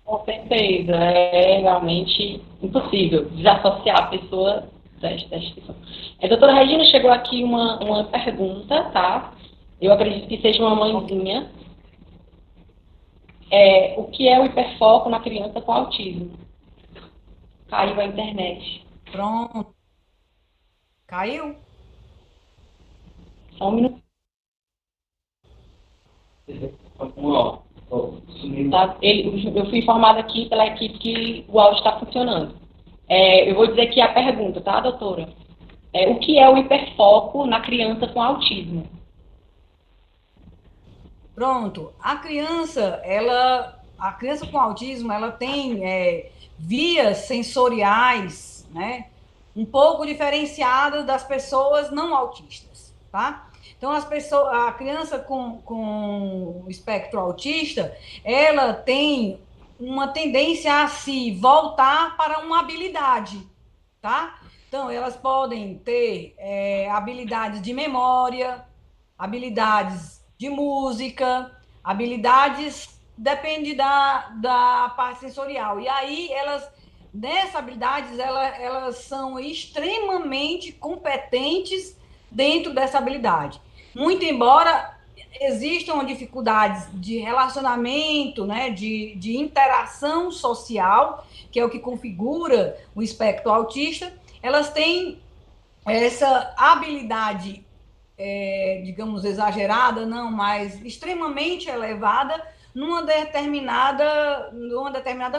S6: Com certeza, é realmente impossível desassociar a pessoa desta instituição. Doutora Regina, chegou aqui uma pergunta, tá? Eu acredito que seja uma mãezinha. O que é o hiperfoco na criança com autismo? Caiu a internet.
S7: Pronto. Caiu?
S6: Só um minuto. Tá? Eu fui informada aqui pela equipe que o áudio está funcionando. Eu vou dizer aqui a pergunta, tá, doutora? O que é o hiperfoco na criança com autismo?
S7: Pronto. A criança com autismo, ela tem vias sensoriais, né, um pouco diferenciadas das pessoas não autistas, tá? Então, a criança com espectro autista, ela tem uma tendência a se voltar para uma habilidade, tá? Então, elas podem ter habilidades de memória, habilidades de música, habilidades, depende da parte sensorial. E aí, nessas habilidades, elas são extremamente competentes dentro dessa habilidade. Muito embora existam dificuldades de relacionamento, né, de interação social, que é o que configura o espectro autista, elas têm essa habilidade, digamos, exagerada, não, mas extremamente elevada numa determinada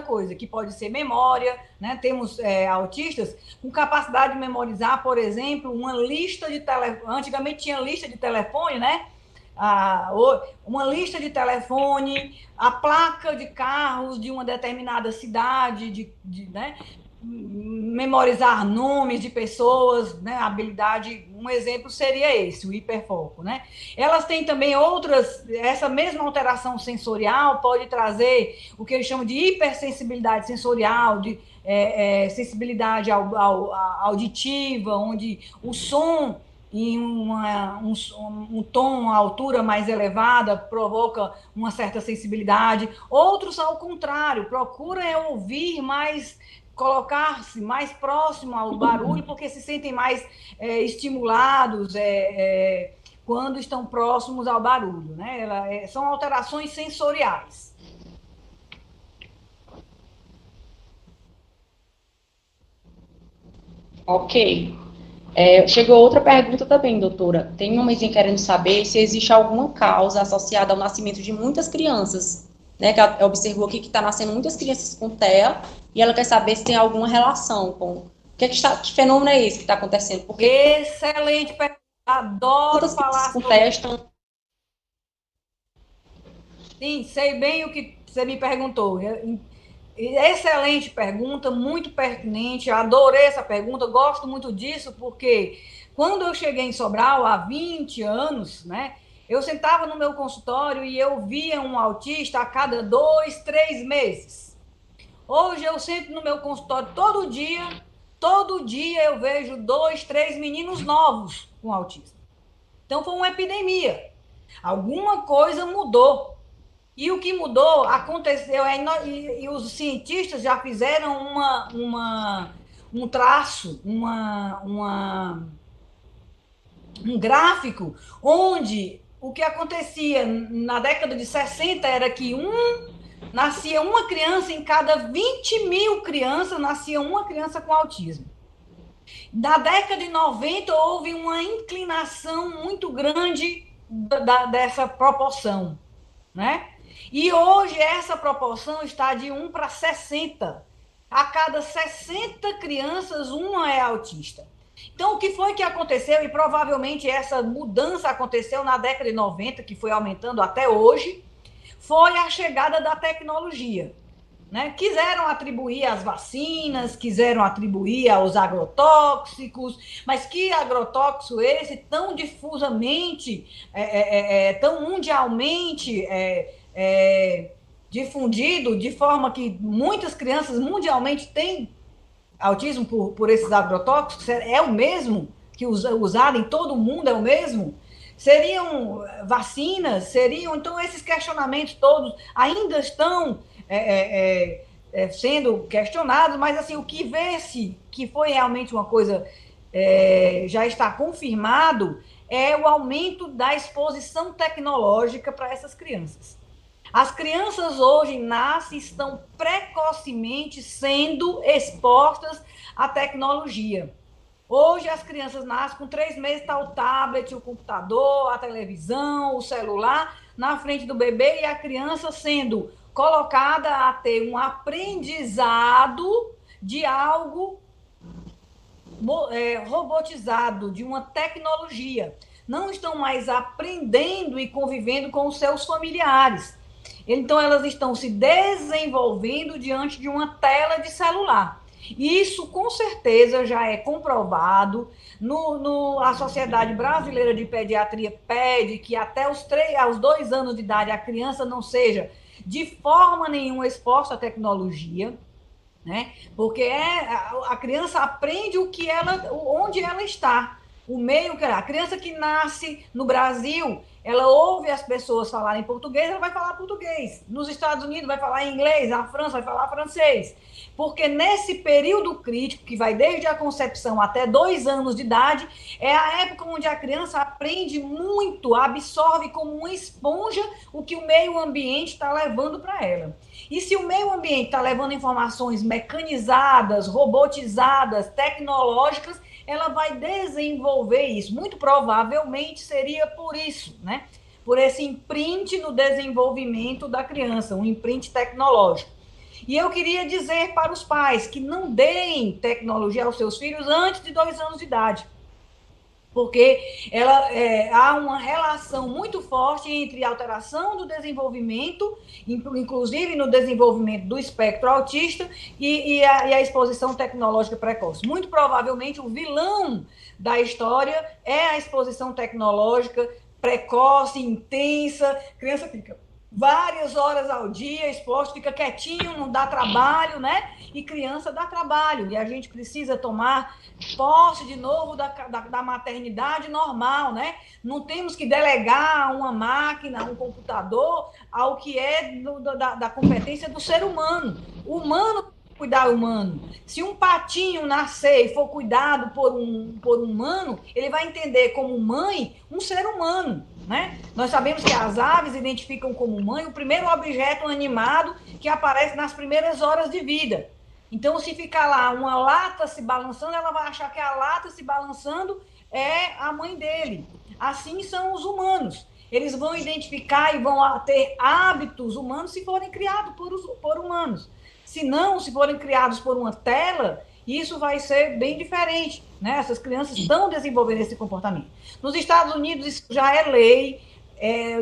S7: coisa, que pode ser memória, né? Temos autistas com capacidade de memorizar, por exemplo, uma lista de telefone. Antigamente tinha lista de telefone, né? Uma lista de telefone, a placa de carros de uma determinada cidade, né? Memorizar nomes de pessoas, né? Habilidade, um exemplo seria esse, o hiperfoco, né? Elas têm também outras, essa mesma alteração sensorial pode trazer o que eles chamam de hipersensibilidade sensorial, de sensibilidade auditiva, onde o som em um tom, uma altura mais elevada, provoca uma certa sensibilidade. Outros, ao contrário, procuram ouvir mais, colocar-se mais próximo ao barulho, porque se sentem mais estimulados quando estão próximos ao barulho, né? São alterações sensoriais.
S6: Ok. Chegou outra pergunta também, doutora. Tem uma mãezinha querendo saber se existe alguma causa associada ao nascimento de muitas crianças, né? Que ela observou aqui que está nascendo muitas crianças com TEA e ela quer saber se tem alguma relação com... Que fenômeno é esse que está acontecendo? Porque
S7: excelente pergunta. Adoro falar
S6: sobre isso.
S7: Sim, sei bem o que você me perguntou. Excelente pergunta, muito pertinente, adorei essa pergunta, gosto muito disso, porque quando eu cheguei em Sobral, há 20 anos, né, eu sentava no meu consultório e eu via um autista a cada 2, 3 meses. Hoje eu sento no meu consultório todo dia eu vejo 2, 3 meninos novos com autismo. Então foi uma epidemia, alguma coisa mudou. E o que mudou, aconteceu, e os cientistas já fizeram um traço, um gráfico, onde o que acontecia na década de 60 era que nascia uma criança em cada 20 mil crianças, nascia uma criança com autismo. Na década de 90, houve uma inclinação muito grande dessa proporção, né? E hoje essa proporção está de 1 para 60. A cada 60 crianças, uma é autista. Então, o que foi que aconteceu? E provavelmente essa mudança aconteceu na década de 90, que foi aumentando até hoje, foi a chegada da tecnologia, né? Quiseram atribuir às vacinas, quiseram atribuir aos agrotóxicos, mas que agrotóxico esse tão difusamente, tão mundialmente difundido, de forma que muitas crianças mundialmente têm autismo por esses agrotóxicos? É o mesmo que usado em todo o mundo? É o mesmo? Seriam vacinas? Seriam? Então, esses questionamentos todos ainda estão sendo questionados, mas assim, o que vê-se que foi realmente uma coisa, já está confirmado, é o aumento da exposição tecnológica para essas crianças. As crianças hoje nascem, estão precocemente sendo expostas à tecnologia. Hoje as crianças nascem com 3 meses, está o tablet, o computador, a televisão, o celular na frente do bebê, e a criança sendo colocada a ter um aprendizado de algo robotizado, de uma tecnologia. Não estão mais aprendendo e convivendo com os seus familiares. Então, elas estão se desenvolvendo diante de uma tela de celular. Isso, com certeza, já é comprovado. A Sociedade Brasileira de Pediatria pede que até aos 2 anos de idade a criança não seja de forma nenhuma exposta à tecnologia, né? Porque a criança aprende onde ela está, o meio que ela. A criança que nasce no Brasil, ela ouve as pessoas falarem português, ela vai falar português. Nos Estados Unidos vai falar inglês, na França vai falar francês. Porque nesse período crítico, que vai desde a concepção até 2 anos de idade, é a época onde a criança aprende muito, absorve como uma esponja o que o meio ambiente está levando para ela. E se o meio ambiente está levando informações mecanizadas, robotizadas, tecnológicas, ela vai desenvolver isso. Muito provavelmente seria por isso, né? por esse imprint no desenvolvimento da criança, um imprint tecnológico. E eu queria dizer para os pais que não deem tecnologia aos seus filhos antes de 2 anos de idade, porque há uma relação muito forte entre a alteração do desenvolvimento, inclusive no desenvolvimento do espectro autista, e a exposição tecnológica precoce. Muito provavelmente o vilão da história é a exposição tecnológica precoce, intensa, criança fica várias horas ao dia exposto, fica quietinho, não dá trabalho, né? E criança dá trabalho, e a gente precisa tomar posse de novo da maternidade normal, né? Não temos que delegar uma máquina, um computador, ao que é da competência do ser humano. O humano cuidar humano. Se um patinho nascer e for cuidado por um humano, ele vai entender como mãe um ser humano, né? Nós sabemos que as aves identificam como mãe o primeiro objeto animado que aparece nas primeiras horas de vida. Então, se ficar lá uma lata se balançando, ela vai achar que a lata se balançando é a mãe dele. Assim são os humanos. Eles vão identificar e vão ter hábitos humanos se forem criados por humanos. Se não, se forem criados por uma tela, isso vai ser bem diferente, né? Essas crianças estão desenvolvendo esse comportamento. Nos Estados Unidos, isso já é lei.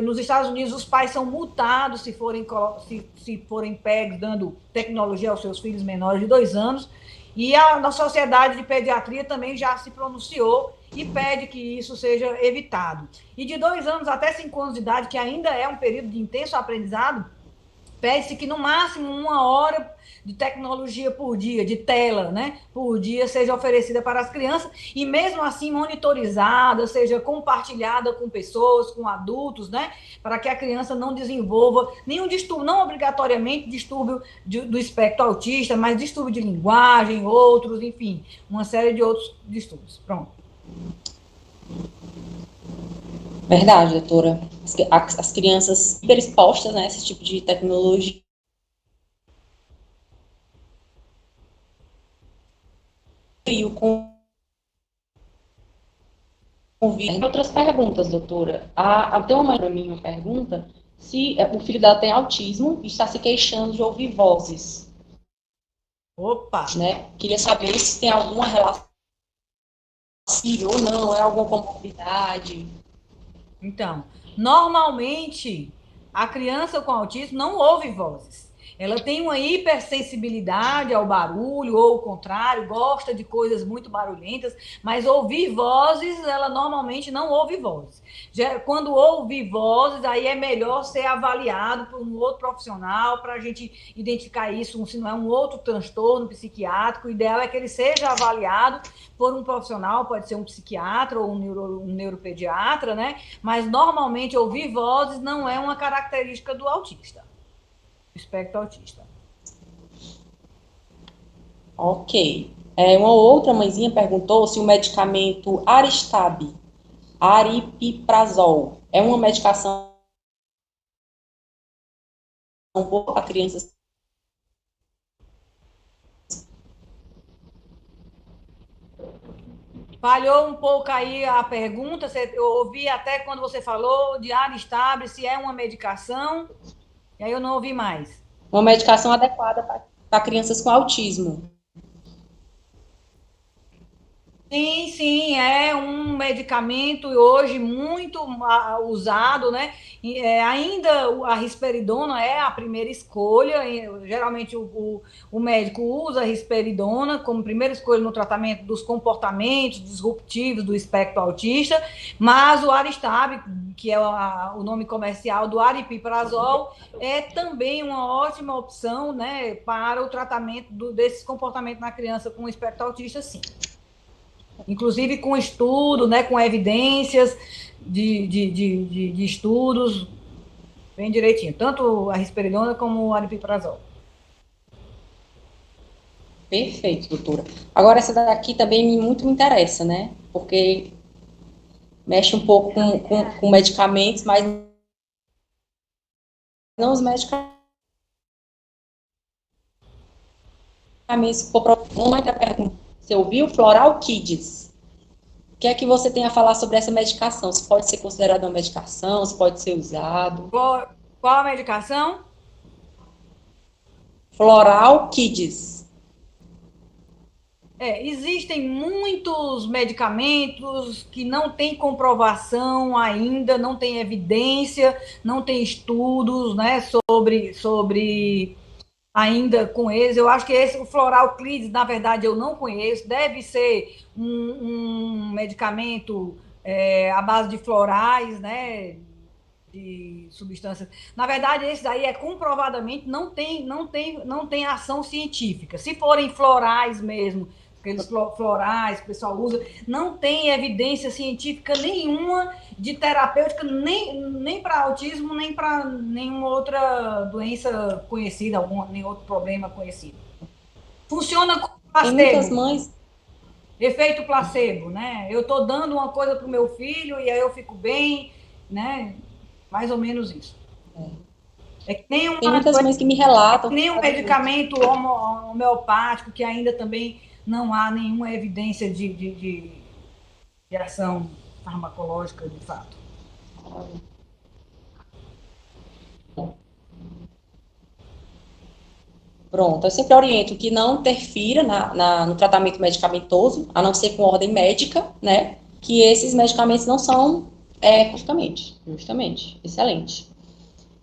S7: Nos Estados Unidos, os pais são multados se forem pegos dando tecnologia aos seus filhos menores de 2 anos. E a Sociedade de Pediatria também já se pronunciou e pede que isso seja evitado. E de 2 anos até 5 anos de idade, que ainda é um período de intenso aprendizado, pede-se que no máximo 1 hora de tecnologia por dia, de tela, né, por dia, seja oferecida para as crianças, e mesmo assim monitorizada, seja compartilhada com pessoas, com adultos, né, para que a criança não desenvolva nenhum distúrbio, não obrigatoriamente distúrbio do espectro autista, mas distúrbio de linguagem, outros, enfim, uma série de outros distúrbios. Pronto.
S6: Verdade, doutora. As crianças hiperexpostas, né, a esse tipo de tecnologia. E o convite. Outras perguntas, doutora. Tem uma mãe para mim uma pergunta se o filho dela tem autismo e está se queixando de ouvir vozes.
S7: Opa!
S6: Né? Queria saber se tem alguma relação ou não, é alguma comorbidade.
S7: Então, normalmente, a criança com autismo não ouve vozes. Ela tem uma hipersensibilidade ao barulho, ou o contrário, gosta de coisas muito barulhentas, mas ouvir vozes, ela normalmente não ouve vozes. Quando ouve vozes, aí é melhor ser avaliado por um outro profissional, para a gente identificar isso, se não é um outro transtorno psiquiátrico. O ideal é que ele seja avaliado por um profissional, pode ser um psiquiatra ou um neuropediatra, né? Mas normalmente ouvir vozes não é uma característica do autista. Espectro autista.
S6: Ok. Uma outra mãezinha perguntou se o medicamento Aristab, aripiprazol, é uma medicação boa para crianças.
S7: Falhou um pouco aí a pergunta, eu ouvi até quando você falou de Aristab, se é uma medicação. E aí eu não ouvi mais.
S6: Uma medicação adequada para crianças com autismo.
S7: Sim, é um medicamento hoje muito usado, né? Ainda a risperidona é a primeira escolha. Geralmente o médico usa a risperidona como primeira escolha no tratamento dos comportamentos disruptivos do espectro autista, mas o Aristab, que é o nome comercial do aripiprazol, é também uma ótima opção, né, para o tratamento desses comportamentos na criança com espectro autista, sim. Inclusive com estudo, né, com evidências de estudos bem direitinho, tanto a risperidona como o aripiprazol.
S6: Perfeito, doutora. Agora, essa daqui também muito me interessa, né, porque mexe um pouco com medicamentos, mas não os medicamentos. Uma outra pergunta. Você ouviu Floral Kids? O que é que você tem a falar sobre essa medicação? Se pode ser considerada uma medicação, se pode ser usado?
S7: Qual a medicação?
S6: Floral Kids.
S7: Existem muitos medicamentos que não têm comprovação ainda, não tem evidência, não tem estudos, né, sobre ainda com eles. Eu acho que o Floral Kids, na verdade, eu não conheço. Deve ser um medicamento à base de florais, né, de substâncias. Na verdade, esse daí comprovadamente não tem ação científica. Se forem florais mesmo, aqueles florais que o pessoal usa, não tem evidência científica nenhuma de terapêutica, nem para autismo, nem para nenhuma outra doença conhecida, nem outro problema conhecido. Funciona como placebo.
S6: Tem muitas mães.
S7: Efeito placebo, né? Eu estou dando uma coisa para o meu filho e aí eu fico bem, né? Mais ou menos isso. Que nem
S6: tem muitas mães que me relatam.
S7: Nem um medicamento homeopático que ainda também não há nenhuma evidência de ação farmacológica, de fato.
S6: Pronto, eu sempre oriento que não interfira no tratamento medicamentoso, a não ser com ordem médica, né? Que esses medicamentos não são justamente, excelente.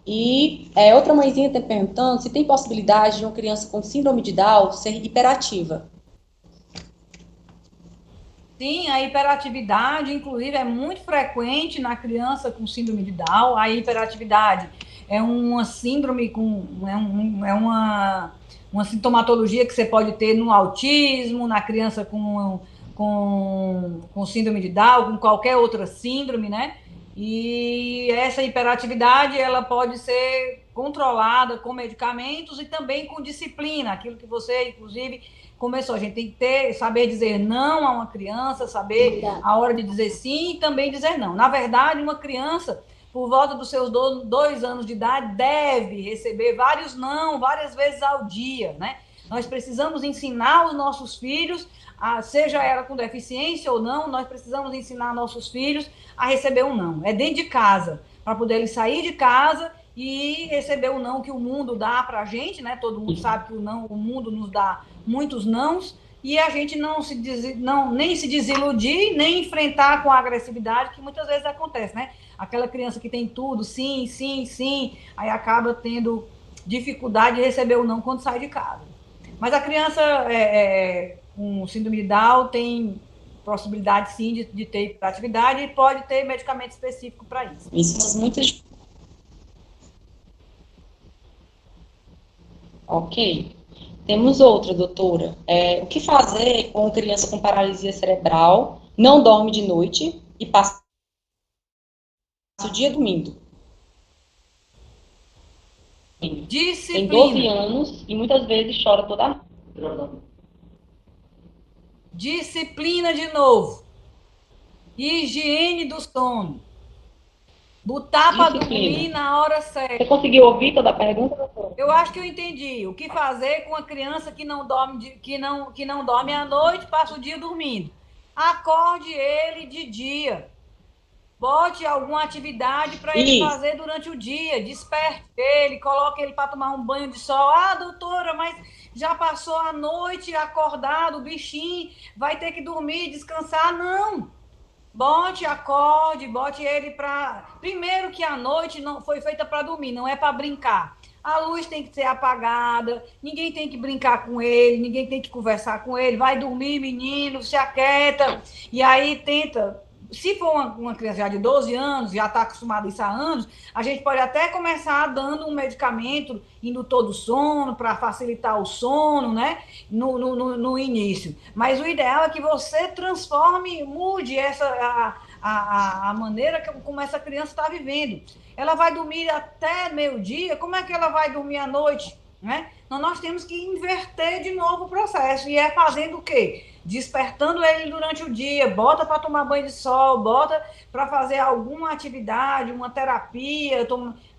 S6: E outra mãezinha está perguntando se tem possibilidade de uma criança com síndrome de Down ser hiperativa.
S7: Sim, a hiperatividade, inclusive, é muito frequente na criança com síndrome de Down. A hiperatividade é uma síndrome uma sintomatologia que você pode ter no autismo, na criança com síndrome de Down, com qualquer outra síndrome, né? E essa hiperatividade, ela pode ser controlada com medicamentos e também com disciplina, aquilo que você, inclusive, começou. A gente tem que saber dizer não a uma criança, saber a hora de dizer sim e também dizer não. Na verdade, uma criança, por volta dos seus 2 anos de idade, deve receber vários não, várias vezes ao dia, né? Nós precisamos ensinar os nossos filhos, seja ela com deficiência ou não, nós precisamos ensinar nossos filhos a receber um não. É dentro de casa, para poder eles sair de casa e receber o não que o mundo dá para a gente, né? Todo mundo sabe que o mundo nos dá muitos nãos, e a gente nem se desiludir, nem enfrentar com a agressividade que muitas vezes acontece, né? Aquela criança que tem tudo, sim, sim, sim, aí acaba tendo dificuldade de receber o não quando sai de casa. Mas a criança com síndrome de Down tem possibilidade, sim, de ter hiperatividade e pode ter medicamento específico para isso.
S6: Isso, muitas. Ok. Temos outra, doutora. O que fazer com criança com paralisia cerebral, não dorme de noite e passa o dia dormindo?
S7: Disciplina.
S6: Tem 12 anos e muitas vezes chora toda noite.
S7: Disciplina de novo. Higiene do sono. Botar para dormir na hora certa.
S6: Você conseguiu ouvir toda a pergunta, doutora?
S7: Eu acho que eu entendi. O que fazer com uma criança que não dorme, que não dorme à noite, passa o dia dormindo? Acorde ele de dia. Bote alguma atividade para ele fazer durante o dia. Desperte ele, coloque ele para tomar um banho de sol. Ah, doutora, mas já passou a noite acordado, o bichinho vai ter que dormir, descansar. Não. Acorde, bote ele para... Primeiro que a noite não foi feita para dormir, não é para brincar. A luz tem que ser apagada, ninguém tem que brincar com ele, ninguém tem que conversar com ele. Vai dormir, menino, se aquieta. E aí tenta... Se for uma criança já de 12 anos, já está acostumada a isso há anos, a gente pode até começar dando um medicamento indutor do sono, para facilitar o sono, né? No início. Mas o ideal é que você mude a maneira como essa criança está vivendo. Ela vai dormir até meio-dia, como é que ela vai dormir à noite? Né? Então, nós temos que inverter de novo o processo. E fazendo o quê? Despertando ele durante o dia, bota para tomar banho de sol, bota para fazer alguma atividade, uma terapia,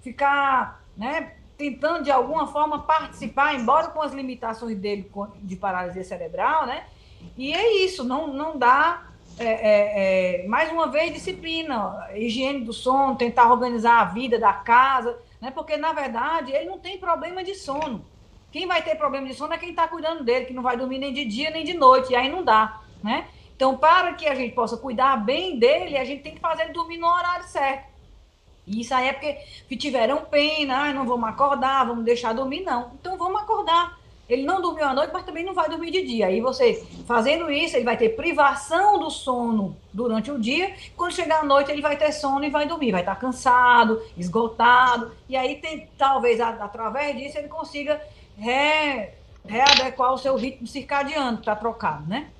S7: ficar, né, tentando de alguma forma participar, embora com as limitações dele de paralisia cerebral, né? E é isso, não dá mais uma vez, disciplina, higiene do sono, tentar organizar a vida da casa, né? Porque, na verdade, ele não tem problema de sono. Quem vai ter problema de sono é quem está cuidando dele, que não vai dormir nem de dia nem de noite, e aí não dá, né? Então, para que a gente possa cuidar bem dele, a gente tem que fazer ele dormir no horário certo. E isso aí é porque tiveram pena, não vamos acordar, vamos deixar dormir, não. Então, vamos acordar. Ele não dormiu à noite, mas também não vai dormir de dia. Aí você, fazendo isso, ele vai ter privação do sono durante o dia. Quando chegar à noite, ele vai ter sono e vai dormir. Vai estar cansado, esgotado. E aí, talvez, através disso, ele consiga readequar o seu ritmo circadiano, que está trocado, né?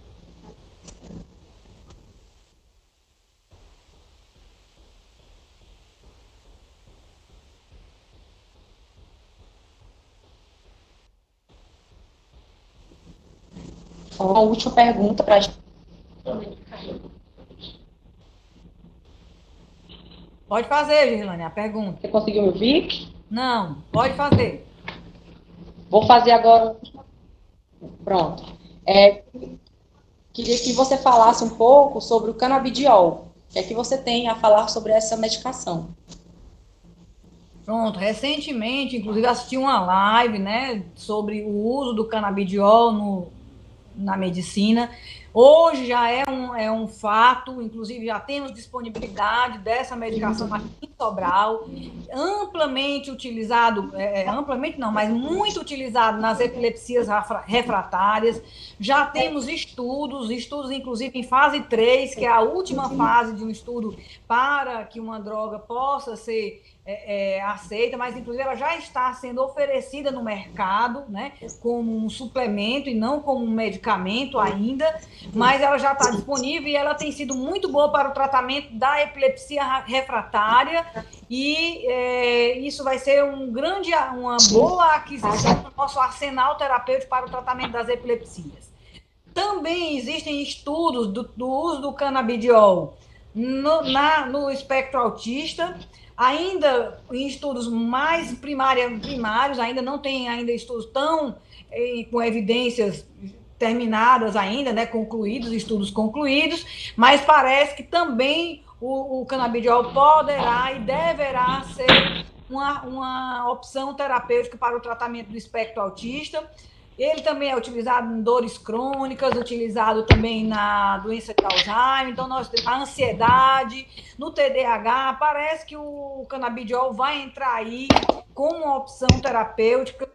S6: Uma última pergunta para a gente.
S7: Pode fazer, Gislane, a pergunta.
S6: Você conseguiu me ouvir?
S7: Não, pode fazer.
S6: Vou fazer agora. Pronto. Queria que você falasse um pouco sobre o canabidiol. O que é que você tem a falar sobre essa medicação?
S7: Pronto, recentemente, inclusive, assisti uma live, né, sobre o uso do canabidiol na medicina. Hoje já é um fato, inclusive já temos disponibilidade dessa medicação aqui em Sobral, amplamente utilizado, amplamente não, mas muito utilizado nas epilepsias refratárias. Já temos estudos inclusive em fase 3, que é a última fase de um estudo para que uma droga possa ser aceita, mas inclusive ela já está sendo oferecida no mercado, né, como um suplemento e não como um medicamento ainda, mas ela já está disponível e ela tem sido muito boa para o tratamento da epilepsia refratária e isso vai ser uma boa aquisição do nosso arsenal terapêutico para o tratamento das epilepsias. Também existem estudos do uso do canabidiol no espectro autista, ainda em estudos mais primários, ainda não tem ainda estudos com evidências terminadas ainda, né, estudos concluídos, mas parece que também o canabidiol poderá e deverá ser uma opção terapêutica para o tratamento do espectro autista. Ele também é utilizado em dores crônicas, utilizado também na doença de Alzheimer, então na ansiedade, no TDAH, parece que o canabidiol vai entrar aí como uma opção terapêutica